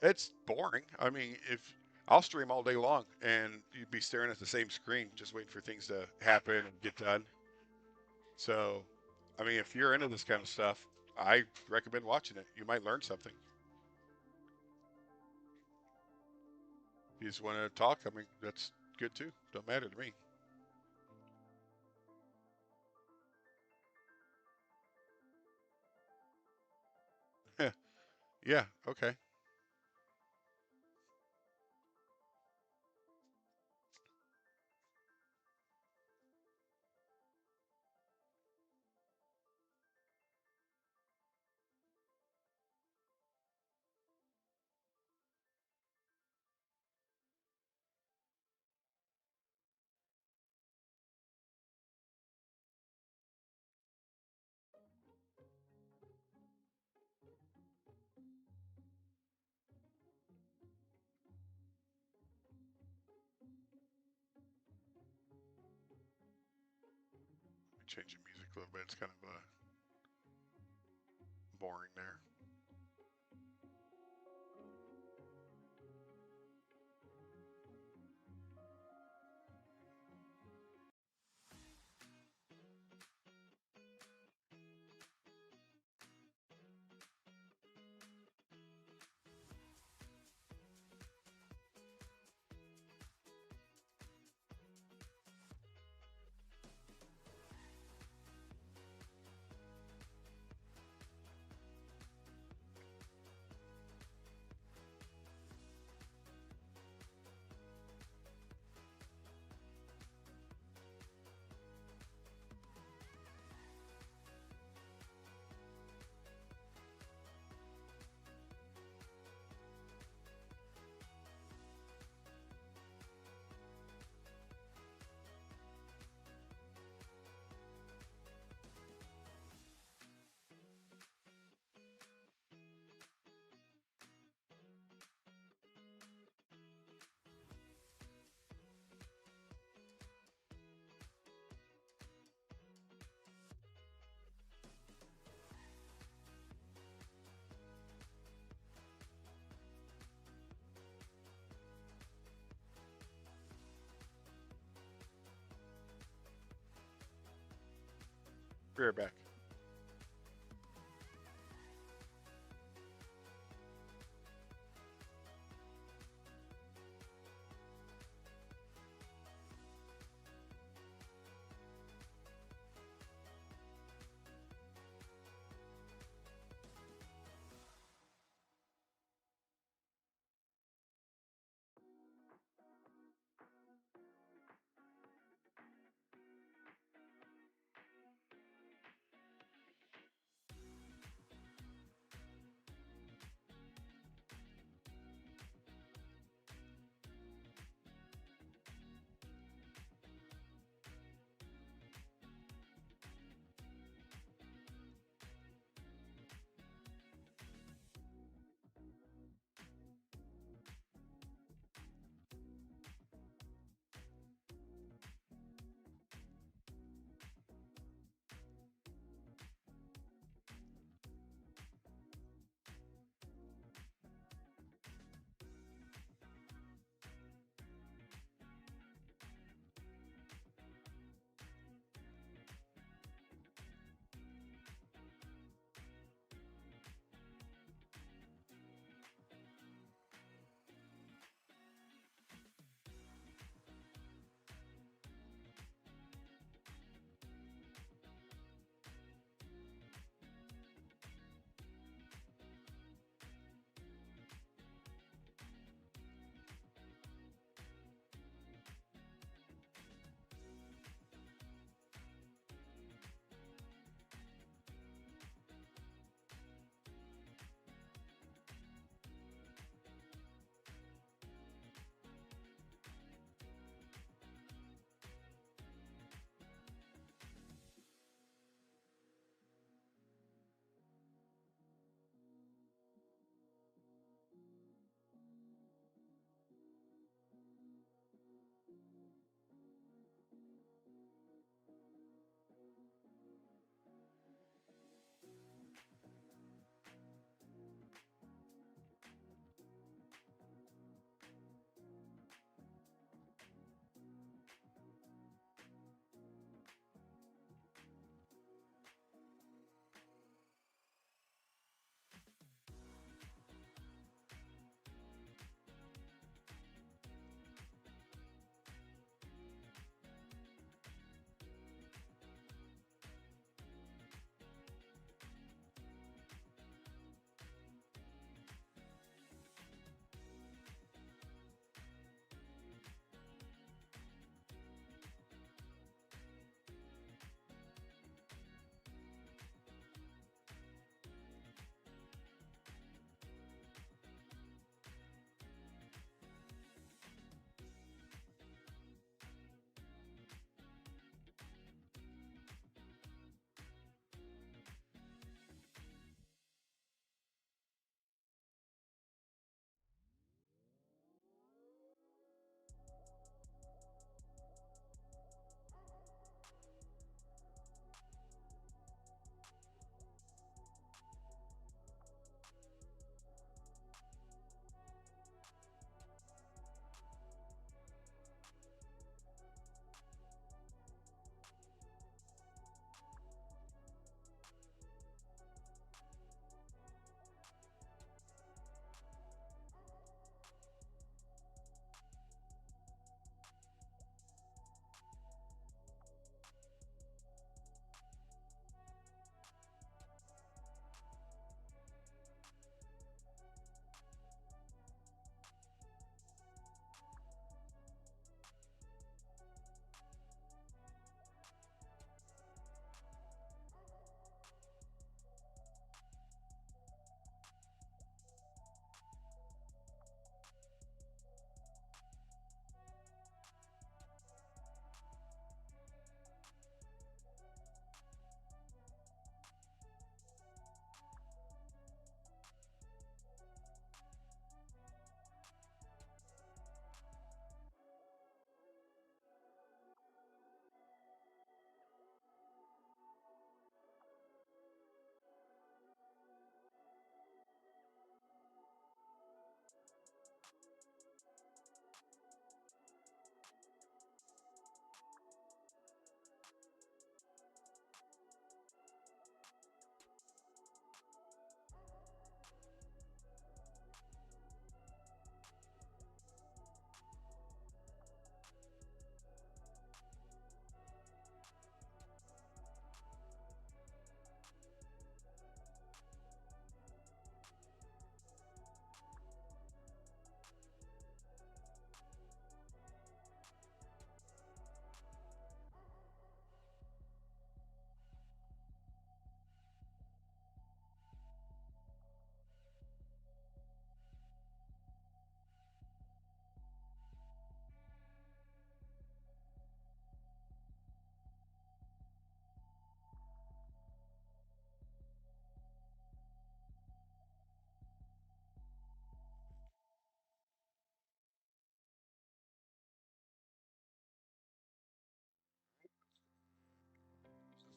It's boring. I mean, if I'll stream all day long and you'd be staring at the same screen, just waiting for things to happen and get done. So, I mean, if you're into this kind of stuff, I recommend watching it. You might learn something. If you just want to talk, I mean, that's good too. Don't matter to me. Yeah, okay. Change the music a little bit. It's kind of boring there. Be right back.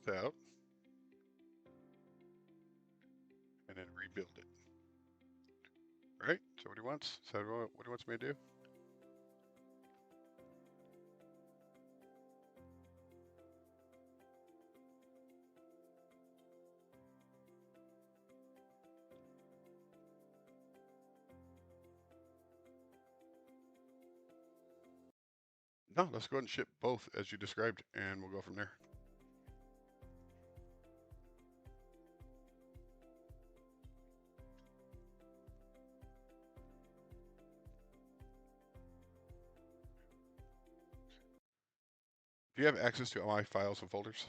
out and then rebuild it. Right? So what he wants? So what he wants me to do? No, let's go ahead and ship both as you described, and we'll go from there. Do you have access to all my files and folders?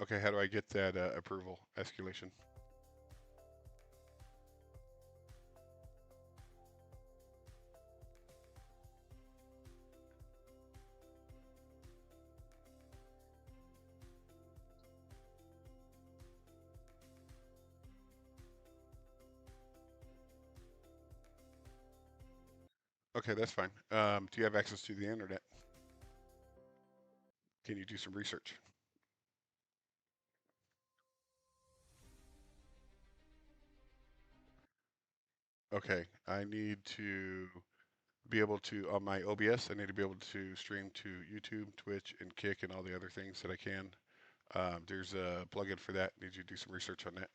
Okay, how do I get that approval escalation? Okay, that's fine. Do you have access to the internet? Can you do some research? Okay, I need to be able to, on my OBS, I need to be able to stream to YouTube, Twitch, and Kick, and all the other things that I can. There's a plugin for that. Need you to do some research on that.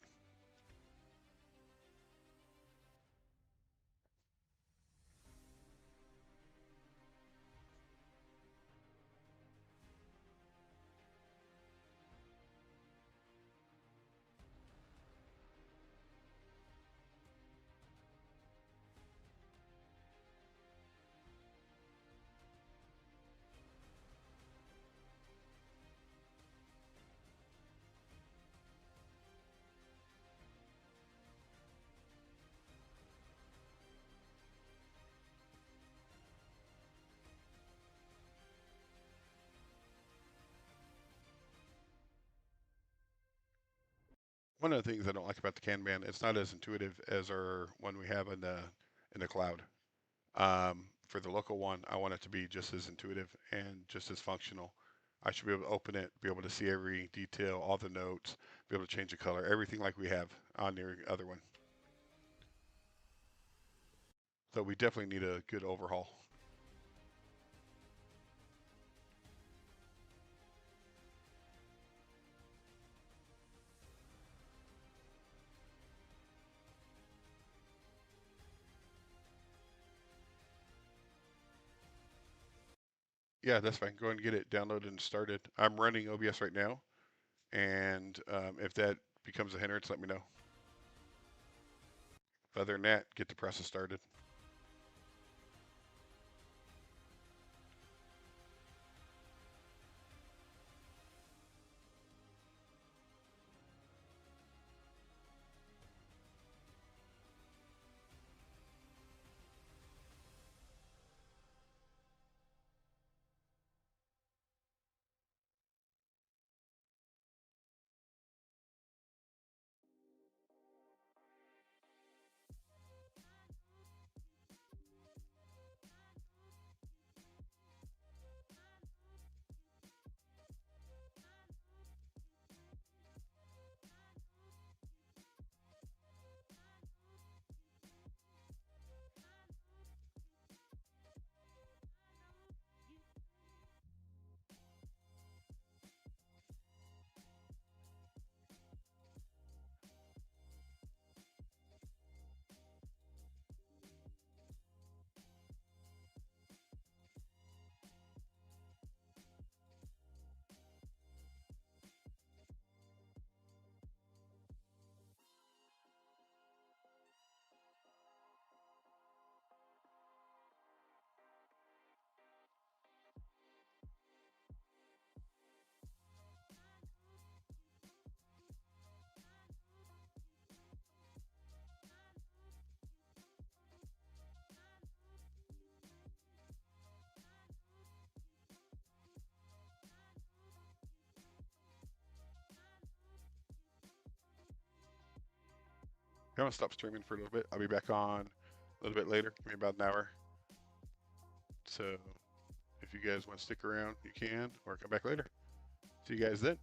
One of the things I don't like about the Kanban, it's not as intuitive as our one we have in the cloud. For the local one, I want it to be just as intuitive and just as functional. I should be able to open it, be able to see every detail, all the notes, be able to change the color, everything like we have on the other one. So we definitely need a good overhaul. Yeah, that's fine. Go ahead and get it downloaded and started. I'm running OBS right now, and if that becomes a hindrance, let me know. Other than that, get the process started. I'm gonna stop streaming for a little bit. I'll be back on a little bit later, maybe about an hour. So if you guys want to stick around, you can, or come back later. See you guys then.